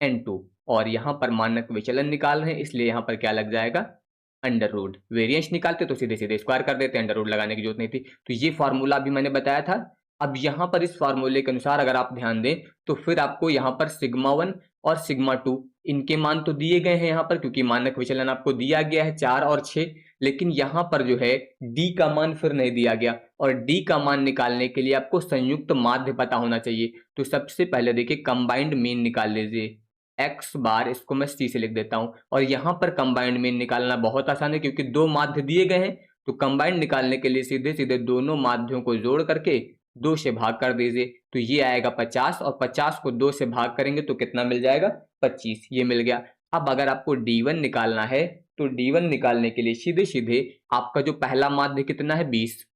n2, और यहाँ पर मानक विचलन निकाल रहे हैं इसलिए यहाँ पर क्या लग जाएगा? Under root. वेरिएंस निकालते तो सीधे सीधे स्क्वायर कर देते, अंडर रूट लगाने की जरूरत नहीं थी। तो ये फॉर्मूला भी मैंने बताया था। अब यहाँ पर इस फॉर्मूले के अनुसार अगर आप ध्यान दें तो फिर आपको यहाँ पर सिग्मा 1 और सिग्मा 2 इनके मान तो दिए गए हैं यहाँ पर, क्योंकि मानक विचलन आपको दिया गया है 4 और 6, लेकिन यहाँ पर जो है डी का मान फिर नहीं दिया गया, और डी का मान निकालने के लिए आपको संयुक्त माध्य पता होना चाहिए। तो सबसे पहले देखिए कंबाइंड मीन निकाल लीजिए, एक्स बार, इसको मैं सी से लिख देता हूं, और यहां पर कंबाइंड मीन निकालना बहुत आसान है क्योंकि दो माध्य दिए गए हैं। तो कंबाइंड निकालने के लिए सीधे सीधे दोनों माध्यों को जोड़ करके 2 से भाग कर दीजिए, तो ये आएगा 50, और 50 को 2 से भाग करेंगे तो कितना मिल जाएगा? 25, ये मिल गया। अब अगर आपको D1 निकालना है तो D1 निकालने के लिए सीधे सीधे आपका जो पहला माध्य कितना है 20,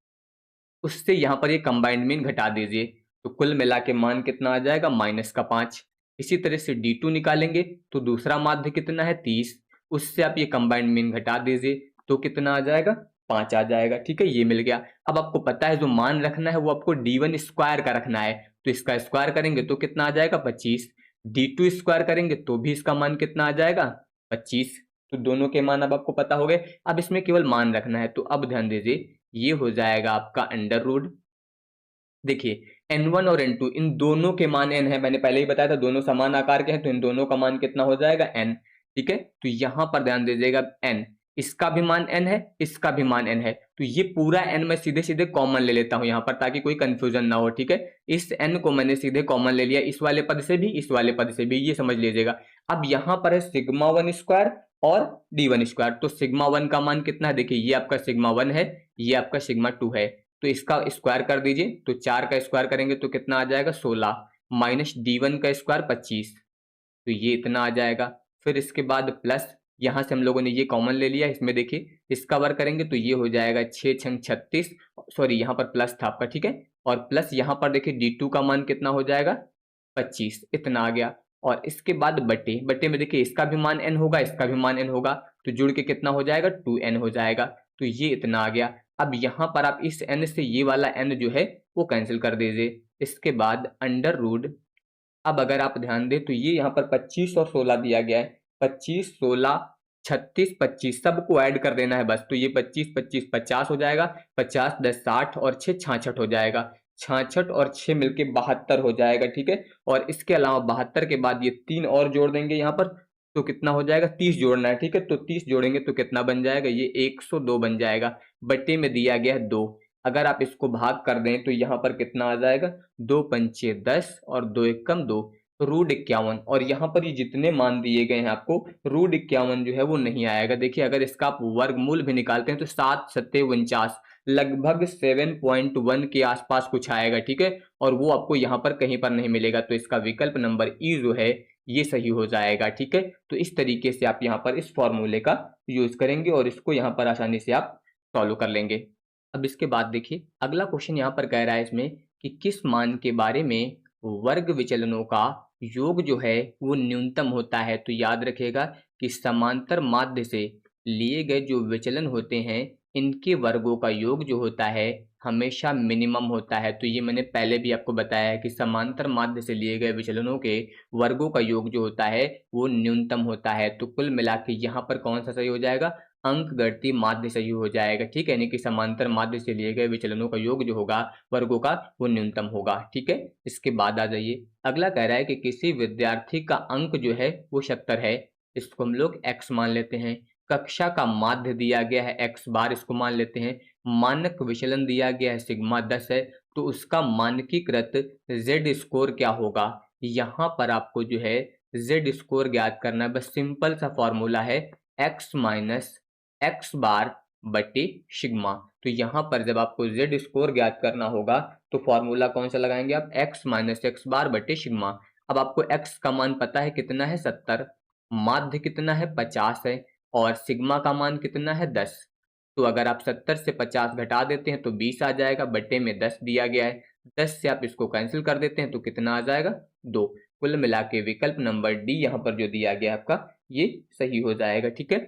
उससे यहाँ पर ये कंबाइंड मीन घटा दीजिए, तो कुल मिला के मान कितना आ जाएगा? -5। इसी तरह से D2 निकालेंगे तो दूसरा माध्य कितना है 30, उससे आप ये कंबाइंड मीन घटा दीजिए तो कितना आ जाएगा? 5 आ जाएगा। ठीक है, ये मिल गया। अब आपको पता है जो मान रखना है वो आपको D1 स्क्वायर का रखना है, तो इसका स्क्वायर करेंगे तो कितना आ जाएगा? 25। D2 स्क्वायर करेंगे तो भी इसका मान कितना आ जाएगा? 25। तो दोनों के मान अब आपको पता हो गए। अब इसमें केवल मान रखना है, तो अब ध्यान दीजिए ये हो जाएगा आपका अंडर रूट। देखिए n1 और n2 इन दोनों के मान n है, मैंने पहले ही बताया था दोनों समान आकार के हैं, तो इन दोनों का मान कितना हो जाएगा? n। ठीक है, तो यहां पर ध्यान दीजिएगा n, इसका भी मान n है, इसका भी मान n है, तो ये पूरा n मैं सीधे सीधे कॉमन ले लेता हूं यहां पर ताकि कोई कंफ्यूजन ना हो। ठीक है, इस n को मैंने सीधे कॉमन ले लिया, इस वाले पद से भी, इस वाले पद से भी, ये समझ लीजिएगा। अब यहां पर है सिग्मा 1 स्क्वायर और D1 स्क्वायर, तो सिग्मा 1 का मान कितना है? देखिए ये आपका सिग्मा 1 है, ये आपका सिग्मा 2 है, तो इसका स्क्वायर कर दीजिए, तो 4 का स्क्वायर करेंगे तो कितना आ जाएगा? 16, माइनस D1 का स्क्वायर 25, तो ये इतना आ जाएगा। फिर इसके बाद प्लस, यहां से हम लोगों ने ये कॉमन ले लिया, इसमें देखिए इसका वर्ग करेंगे तो ये हो जाएगा 6 छंग 36, सॉरी यहाँ पर प्लस था आपका। ठीक है, और प्लस यहाँ पर देखिए D2 का मान कितना हो जाएगा? 25, इतना आ गया। और इसके बाद बटे, बटे में देखिए इसका भी मान n होगा, इसका भी मान n होगा, तो जुड़ के कितना हो जाएगा? 2n हो जाएगा, तो ये इतना आ गया। अब यहाँ पर आप इस n से ये वाला n जो है वो कैंसिल कर दीजिए। इसके बाद अंडर रूट, अब अगर आप ध्यान दें तो ये यहाँ पर 25 और 16 दिया गया है, 25 16 36 25 सबको ऐड कर देना है बस, तो ये 25 25 50 हो जाएगा, 50 10 60 और 6 66 हो जाएगा, 66 और 6 मिलके 72 हो जाएगा। ठीक है, और इसके अलावा 72 के बाद ये 3 और जोड़ देंगे यहाँ पर, तो कितना हो जाएगा? 30 जोड़ना है। ठीक है, तो 30 जोड़ेंगे तो कितना बन जाएगा? ये 102 बन जाएगा, बटे में दिया गया है 2। अगर आप इसको भाग कर दें तो यहाँ पर कितना आ जाएगा? 2 पंचे 10 और 2 एकम 2, रूट 51, और यहाँ पर ये जितने मान दिए गए हैं आपको रूट 51 जो है वो नहीं आएगा। देखिए अगर इसका आप वर्गमूल भी निकालते हैं तो 7 सत्ते 49, लगभग 7.1 के आसपास कुछ आएगा। ठीक है, और वो आपको यहाँ पर कहीं पर नहीं मिलेगा, तो इसका विकल्प नंबर ई जो है ये सही हो जाएगा। ठीक है, तो इस तरीके से आप यहाँ पर इस फॉर्मूले का यूज करेंगे और इसको यहाँ पर आसानी से आप सॉल्व कर लेंगे। अब इसके बाद देखिए अगला क्वेश्चन यहाँ पर कह रहा है इसमें कि किस मान के बारे में वर्ग विचलनों का योग जो है वो न्यूनतम होता है। तो याद रखिएगा कि समांतर माध्य से लिए गए जो विचलन होते हैं इनके वर्गों का योग जो होता है हमेशा मिनिमम होता है। तो ये मैंने पहले भी आपको बताया है कि समांतर माध्य से लिए गए विचलनों के वर्गों का योग जो होता है वो न्यूनतम होता है। तो कुल मिला के यहाँ पर कौन सा सही हो जाएगा? अंक गणितीय माध्य सही हो जाएगा। ठीक है, यानी कि समांतर माध्य से लिए गए विचलनों का योग जो होगा वर्गों का वो न्यूनतम होगा। ठीक है, इसके बाद आ जाइए अगला कह रहा है कि किसी विद्यार्थी का अंक जो है वो 70 है, इसको हम लोग x मान लेते हैं। कक्षा का माध्य दिया गया है x बार, इसको मान लेते हैं। मानक विचलन दिया गया है सिग्मा 10 है, तो उसका मानकीकृत z स्कोर क्या होगा? यहाँ पर आपको जो है z स्कोर ज्ञात करना है। बस सिंपल सा फॉर्मूला है x माइनस एक्स बार बटे सिग्मा। तो यहाँ पर जब आपको z स्कोर ज्ञात करना होगा तो फॉर्मूला कौन सा लगाएंगे आप? x माइनस एक्स बार बटे सिग्मा। अब आपको x का मान पता है कितना है? 70, माध्य कितना है? 50 है, और सिग्मा का मान कितना है? 10। तो अगर आप 70 से 50 घटा देते हैं तो 20 आ जाएगा, बटे में 10 दिया गया है। 10 से आप इसको कैंसिल कर देते हैं तो कितना आ जाएगा, 2। कुल मिला के विकल्प नंबर डी यहाँ पर जो दिया गया आपका ये सही हो जाएगा। ठीक है,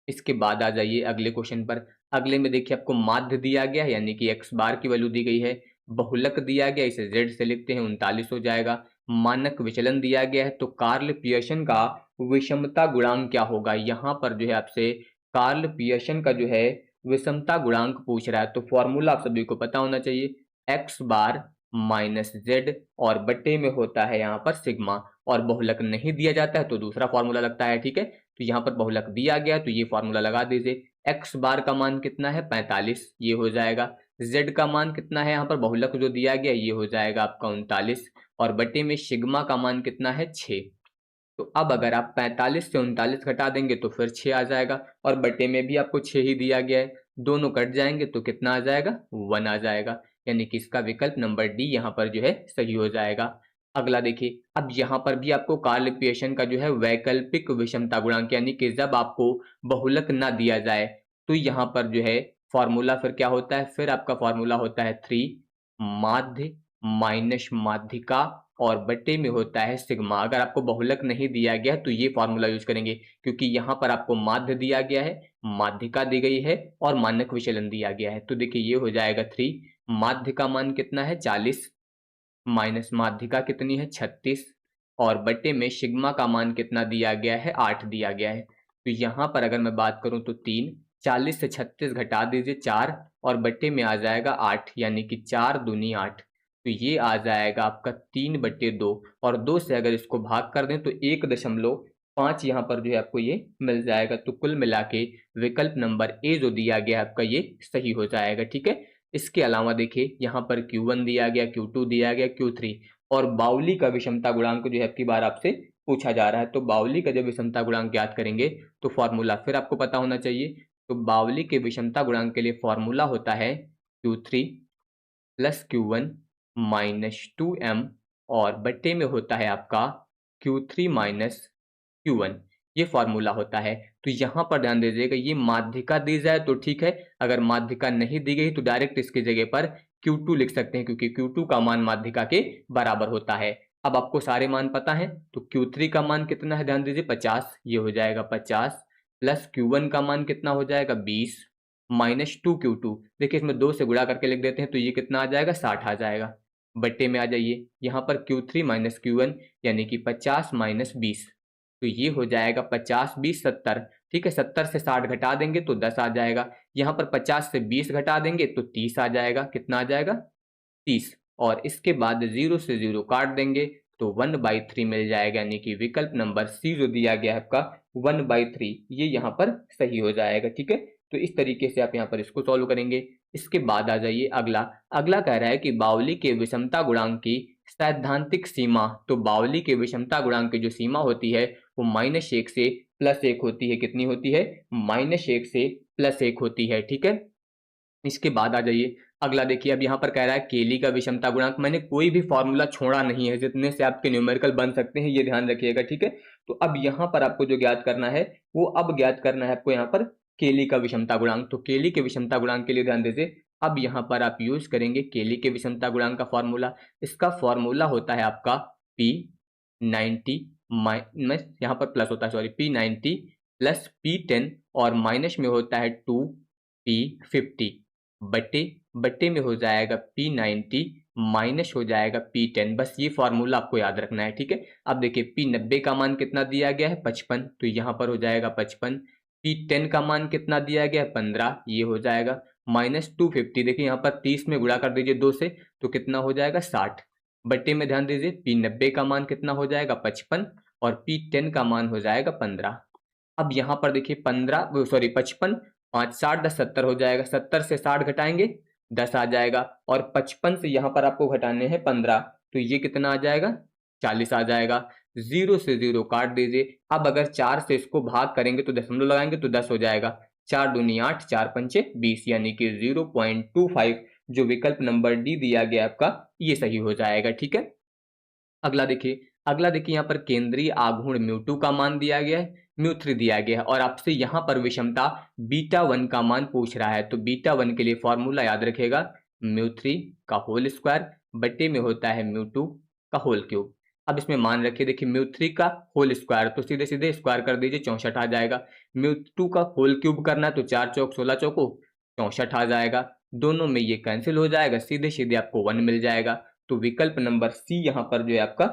इसके बाद आ जाइए अगले क्वेश्चन पर। अगले में देखिए आपको माध्य दिया गया है, यानी कि एक्स बार की वैल्यू दी गई है। बहुलक दिया गया, इसे जेड से लिखते हैं, 39 हो जाएगा। मानक विचलन दिया गया है, तो कार्ल पियर्सन का विषमता गुणांक क्या होगा। यहाँ पर जो है आपसे कार्ल पियर्सन का जो है विषमता गुणांक पूछ रहा है, तो फॉर्मूला आप सभी को पता होना चाहिए, एक्स बार माइनस जेड और बटे में होता है यहाँ पर सिग्मा, और बहुलक नहीं दिया जाता है तो दूसरा फॉर्मूला लगता है। ठीक है, तो यहाँ पर बहुलक दिया गया तो ये फॉर्मूला लगा दीजिए। एक्स बार का मान कितना है, 45, ये हो जाएगा। जेड का मान कितना है, यहाँ पर बहुलक जो दिया गया ये हो जाएगा आपका 39, और बटे में सिग्मा का मान कितना है, 6। तो अब अगर आप 45 से 39 घटा देंगे तो फिर 6 आ जाएगा, और बटे में भी आपको 6 ही दिया गया है, दोनों कट जाएंगे तो कितना आ जाएगा, 1 आ जाएगा। यानी कि इसका विकल्प नंबर डी यहाँ पर जो है सही हो जाएगा। अगला देखिए, अब यहाँ पर भी आपको कार्ल पियर्सन का जो है वैकल्पिक विषमता गुणांक, यानी कि जब आपको बहुलक ना दिया जाए तो यहाँ पर जो है फॉर्मूला फिर क्या होता है, फिर आपका फॉर्मूला होता है 3 माध्य माइनस माध्यिका और बटे में होता है सिग्मा। अगर आपको बहुलक नहीं दिया गया तो ये फॉर्मूला यूज करेंगे, क्योंकि यहाँ पर आपको माध्य दिया गया है, माध्यिका दी गई है और मानक विचलन दिया गया है। तो देखिए ये हो जाएगा 3, माध्य का मान कितना है, 40, माइनस माध्यिका कितनी है, 36, और बटे में सिग्मा का मान कितना दिया गया है, 8 दिया गया है। तो यहाँ पर अगर मैं बात करूँ तो 3, 40 से 36 घटा दीजिए 4, और बटे में आ जाएगा 8, यानी कि 4 दूनी 8। तो ये आ जाएगा आपका 3/2, और 2 से अगर इसको भाग कर दें तो 1.5 यहाँ पर जो है आपको ये मिल जाएगा। तो कुल मिला के विकल्प नंबर ए जो दिया गया है आपका ये सही हो जाएगा। ठीक है, इसके अलावा देखिए यहाँ पर Q1 दिया गया, Q2 दिया गया, Q3, और बाउली का विषमता गुणांक जो है आपकी बार आपसे पूछा जा रहा है। तो बाउली का जब विषमता गुणांक ज्ञात करेंगे तो फॉर्मूला फिर आपको पता होना चाहिए। तो बाउली के विषमता गुणांक के लिए फॉर्मूला होता है Q3 plus Q1 minus 2m, और बटे में होता है आपका Q3 माइनस Q1, ये फॉर्मूला होता है। तो यहाँ पर ध्यान दीजिएगा, ये माध्यिका दी जाए तो ठीक है, अगर माध्यिका नहीं दी गई तो डायरेक्ट इसकी जगह पर Q2 लिख सकते हैं, क्योंकि Q2 का मान माध्यिका के बराबर होता है। अब आपको सारे मान पता है, तो Q3 का मान कितना है, ध्यान दीजिए 50, ये हो जाएगा 50, प्लस Q1 का मान कितना हो जाएगा 20, माइनस 2Q2, देखिए इसमें 2 से गुणा करके लिख देते हैं तो ये कितना आ जाएगा, 60 आ जाएगा। बट्टे में आ जाइए, यहाँ पर Q3 माइनस Q1 यानी कि 50 माइनस 20, तो ये हो जाएगा 50 20 70। ठीक है, 70 से 60 घटा देंगे तो 10 आ जाएगा। यहाँ पर 50 से 20 घटा देंगे तो 30 आ जाएगा। कितना आ जाएगा, 30, और इसके बाद 0 से 0 काट देंगे तो 1/3 मिल जाएगा, यानी कि विकल्प नंबर सी जो दिया गया है आपका 1/3, ये यहाँ पर सही हो जाएगा। ठीक है, तो इस तरीके से आप यहाँ पर इसको सॉल्व करेंगे। इसके बाद आ जाइए अगला। अगला कह रहा है कि बाउली के विषमता गुणांक की सैद्धांतिक सीमा। तो बाउली के विषमता गुणांक की जो सीमा होती है वो -1 से +1 होती है। कितनी होती है, -1 से +1 होती है। ठीक है, इसके बाद आ जाइए अगला। देखिए अब यहाँ पर कह रहा है केली का विषमता गुणांक। मैंने कोई भी फॉर्मूला छोड़ा नहीं है, जितने से आपके न्यूमेरिकल बन सकते हैं ये ध्यान रखिएगा। ठीक है, तो अब यहाँ पर आपको जो ज्ञात करना है वो अब ज्ञात करना है आपको यहाँ पर केली का विषमता गुणांक। तो केली के विषमता गुणांक के लिए ध्यान दीजिए, अब यहाँ पर आप यूज करेंगे केली के विषमता गुणांक का फॉर्मूला। इसका फॉर्मूला होता है आपका P90 माइनस, यहाँ पर प्लस होता है सॉरी, P90 प्लस P10 और माइनस में होता है 2P50 बट्टे में हो जाएगा P90 माइनस हो जाएगा P10। बस ये फॉर्मूला आपको याद रखना है। ठीक है, अब देखिए P90 का मान कितना दिया गया है, 55, तो यहाँ पर हो जाएगा 55। P10 का मान कितना दिया गया है, 15, ये हो जाएगा माइनस 250। देखिए यहाँ पर 30 में गुणा कर दीजिए 2 से तो कितना हो जाएगा, 60। बट्टे में ध्यान दीजिए P90 का मान कितना हो जाएगा, 55, और P10 का मान हो जाएगा 15। अब यहाँ पर देखिए 55, 5 60 10 70 हो जाएगा। 70 से 60 घटाएंगे 10 आ जाएगा, और 55 से यहाँ पर आपको घटाने हैं 15, तो ये कितना आ जाएगा, 40 आ जाएगा। 0 से 0 काट दीजिए। अब अगर 4 से इसको भाग करेंगे तो दशमलव लगाएंगे तो 10 हो जाएगा। 4 दूनी 8, 4 पंचे 20, यानी कि 0.25 जो विकल्प नंबर डी दिया गया आपका ये सही हो जाएगा। ठीक है, अगला देखिए यहाँ पर केंद्रीय आघूर्ण μ2 का मान दिया गया है। μ3 दिया गया है और आपसे यहाँ पर विषमता β1 का मान पूछ रहा है। तो β1 के लिए फॉर्मूला याद रखेगा, μ3 का होल स्क्वायर बटे में होता है μ2 का होल क्यूब। अब इसमें मान रखिए, देखिए μ3 का होल स्क्वायर तो सीधे सीधे स्क्वायर कर दीजिए, 64 आ जाएगा। μ2 का होल क्यूब करना है तो 4 चौक 16 चौको 64 आ जाएगा। दोनों में ये कैंसिल हो जाएगा, सीधे सीधे आपको 1 मिल जाएगा। तो विकल्प नंबर सी यहाँ पर जो है आपका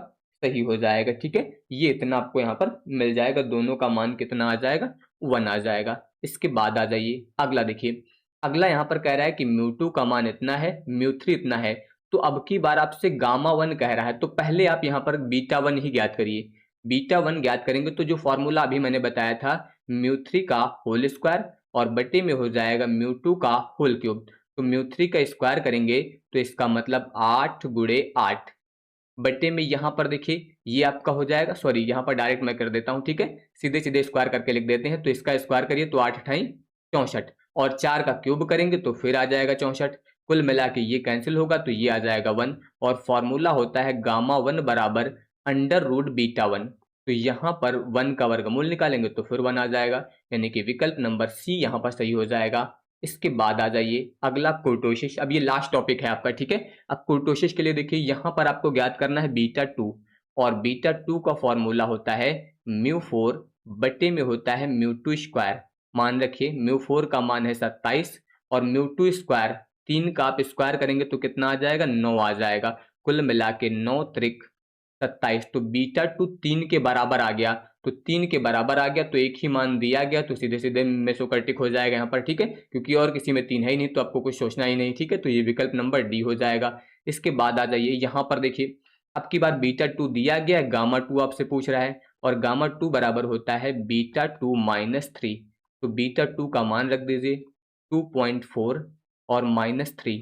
सही हो जाएगा। ठीक है, ये इतना आपको यहाँ पर मिल जाएगा, दोनों का मान कितना आ जाएगा, 1 आ जाएगा। इसके बाद आ जाइए अगला, देखिए अगला यहाँ पर कह रहा है कि μ2 का मान इतना है, μ3 इतना है। तो अब की बार आपसे γ1 कह रहा है, तो पहले आप यहाँ पर β1 ही ज्ञात करिए। β1 ज्ञात करेंगे तो जो फॉर्मूला अभी मैंने बताया था, μ3 का होल स्क्वायर और बटे में हो जाएगा μ2 का होल क्यूब। तो μ3 का स्क्वायर करेंगे तो इसका मतलब 8 गुणे 8 बटे में यहाँ पर देखिए ये आपका हो जाएगा, सॉरी यहाँ पर डायरेक्ट मैं कर देता हूँ। ठीक है, सीधे सीधे स्क्वायर करके लिख देते हैं। तो इसका स्क्वायर करिए तो 8 अठाई 64 और 4 का क्यूब करेंगे तो फिर आ जाएगा 64। कुल मिला के ये कैंसिल होगा तो ये आ जाएगा 1 और फॉर्मूला होता है γ1 बराबर √β1। तो यहाँ पर 1 का वर्गमूल निकालेंगे तो फिर 1 आ जाएगा, यानी कि विकल्प नंबर सी यहाँ पर सही हो जाएगा। इसके बाद आ जाइए अगला कुर्टोसिस। अब ये लास्ट टॉपिक है आपका। ठीक है, अब कुर्टोसिस के लिए देखिए यहाँ पर आपको ज्ञात करना है β2 और β2 का फॉर्मूला होता है μ4 बटे में होता है μ2 स्क्वायर। मान रखिए μ4 का मान है 27 और μ2 स्क्वायर 3 का आप स्क्वायर करेंगे तो कितना आ जाएगा, 9 आ जाएगा। कुल मिला के 9 त्रिक 27। तो β2 3 के बराबर आ गया, तो 3 के बराबर आ गया तो एक ही मान दिया गया तो सीधे सीधे मेसोकर्टिक हो जाएगा यहाँ पर। ठीक है, क्योंकि और किसी में 3 है ही नहीं तो आपको कुछ सोचना ही नहीं। ठीक है, तो ये विकल्प नंबर डी हो जाएगा। इसके बाद आ जाइए यहाँ पर, देखिए अब की बार β2 दिया गया है, γ2 आपसे पूछ रहा है और γ2 बराबर होता है β2 -3। तो β2 का मान रख दीजिए 2.4 और -3।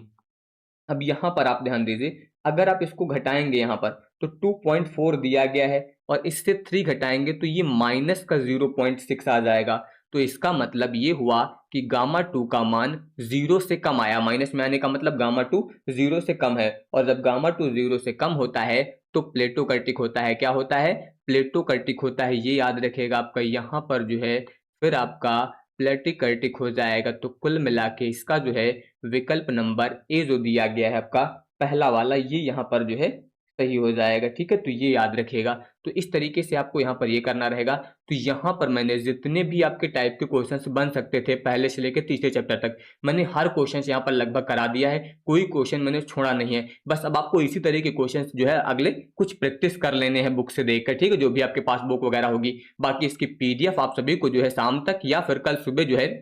अब यहाँ पर आप ध्यान दीजिए, अगर आप इसको घटाएंगे यहाँ पर तो 2.4 दिया गया है और इससे 3 घटाएंगे तो ये माइनस का 0.6 आ जाएगा। तो इसका मतलब ये हुआ कि γ2 का मान 0 से कम आया। माइनस में आने का मतलब γ2 0 से कम है और जब γ2 0 से कम होता है तो प्लेटोकर्टिक होता है। क्या होता है, प्लेटोकर्टिक होता है। ये याद रखिएगा आपका यहाँ पर जो है फिर आपका प्लेटिकर्टिक हो जाएगा। तो कुल मिला के इसका जो है विकल्प नंबर ए जो दिया गया है आपका पहला वाला, ये यहाँ पर जो है सही हो जाएगा। ठीक है, तो ये याद रखिएगा। तो इस तरीके से आपको यहाँ पर ये करना रहेगा। तो यहाँ पर मैंने जितने भी आपके टाइप के क्वेश्चंस बन सकते थे पहले से लेकर तीसरे चैप्टर तक, मैंने हर क्वेश्चन यहाँ पर लगभग करा दिया है, कोई क्वेश्चन मैंने छोड़ा नहीं है। बस अब आपको इसी तरह के क्वेश्चन जो है अगले कुछ प्रैक्टिस कर लेने हैं बुक से देखकर। ठीक है, जो भी आपके पास बुक वगैरह होगी। बाकी इसकी PDF आप सभी को जो है शाम तक या फिर कल सुबह जो है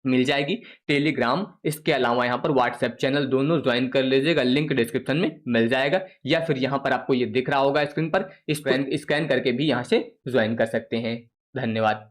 मिल जाएगी। टेलीग्राम, इसके अलावा यहाँ पर व्हाट्सएप चैनल दोनों ज्वाइन कर लीजिएगा, लिंक डिस्क्रिप्शन में मिल जाएगा या फिर यहाँ पर आपको ये दिख रहा होगा स्क्रीन पर, स्कैन करके भी यहाँ से ज्वाइन कर सकते हैं। धन्यवाद।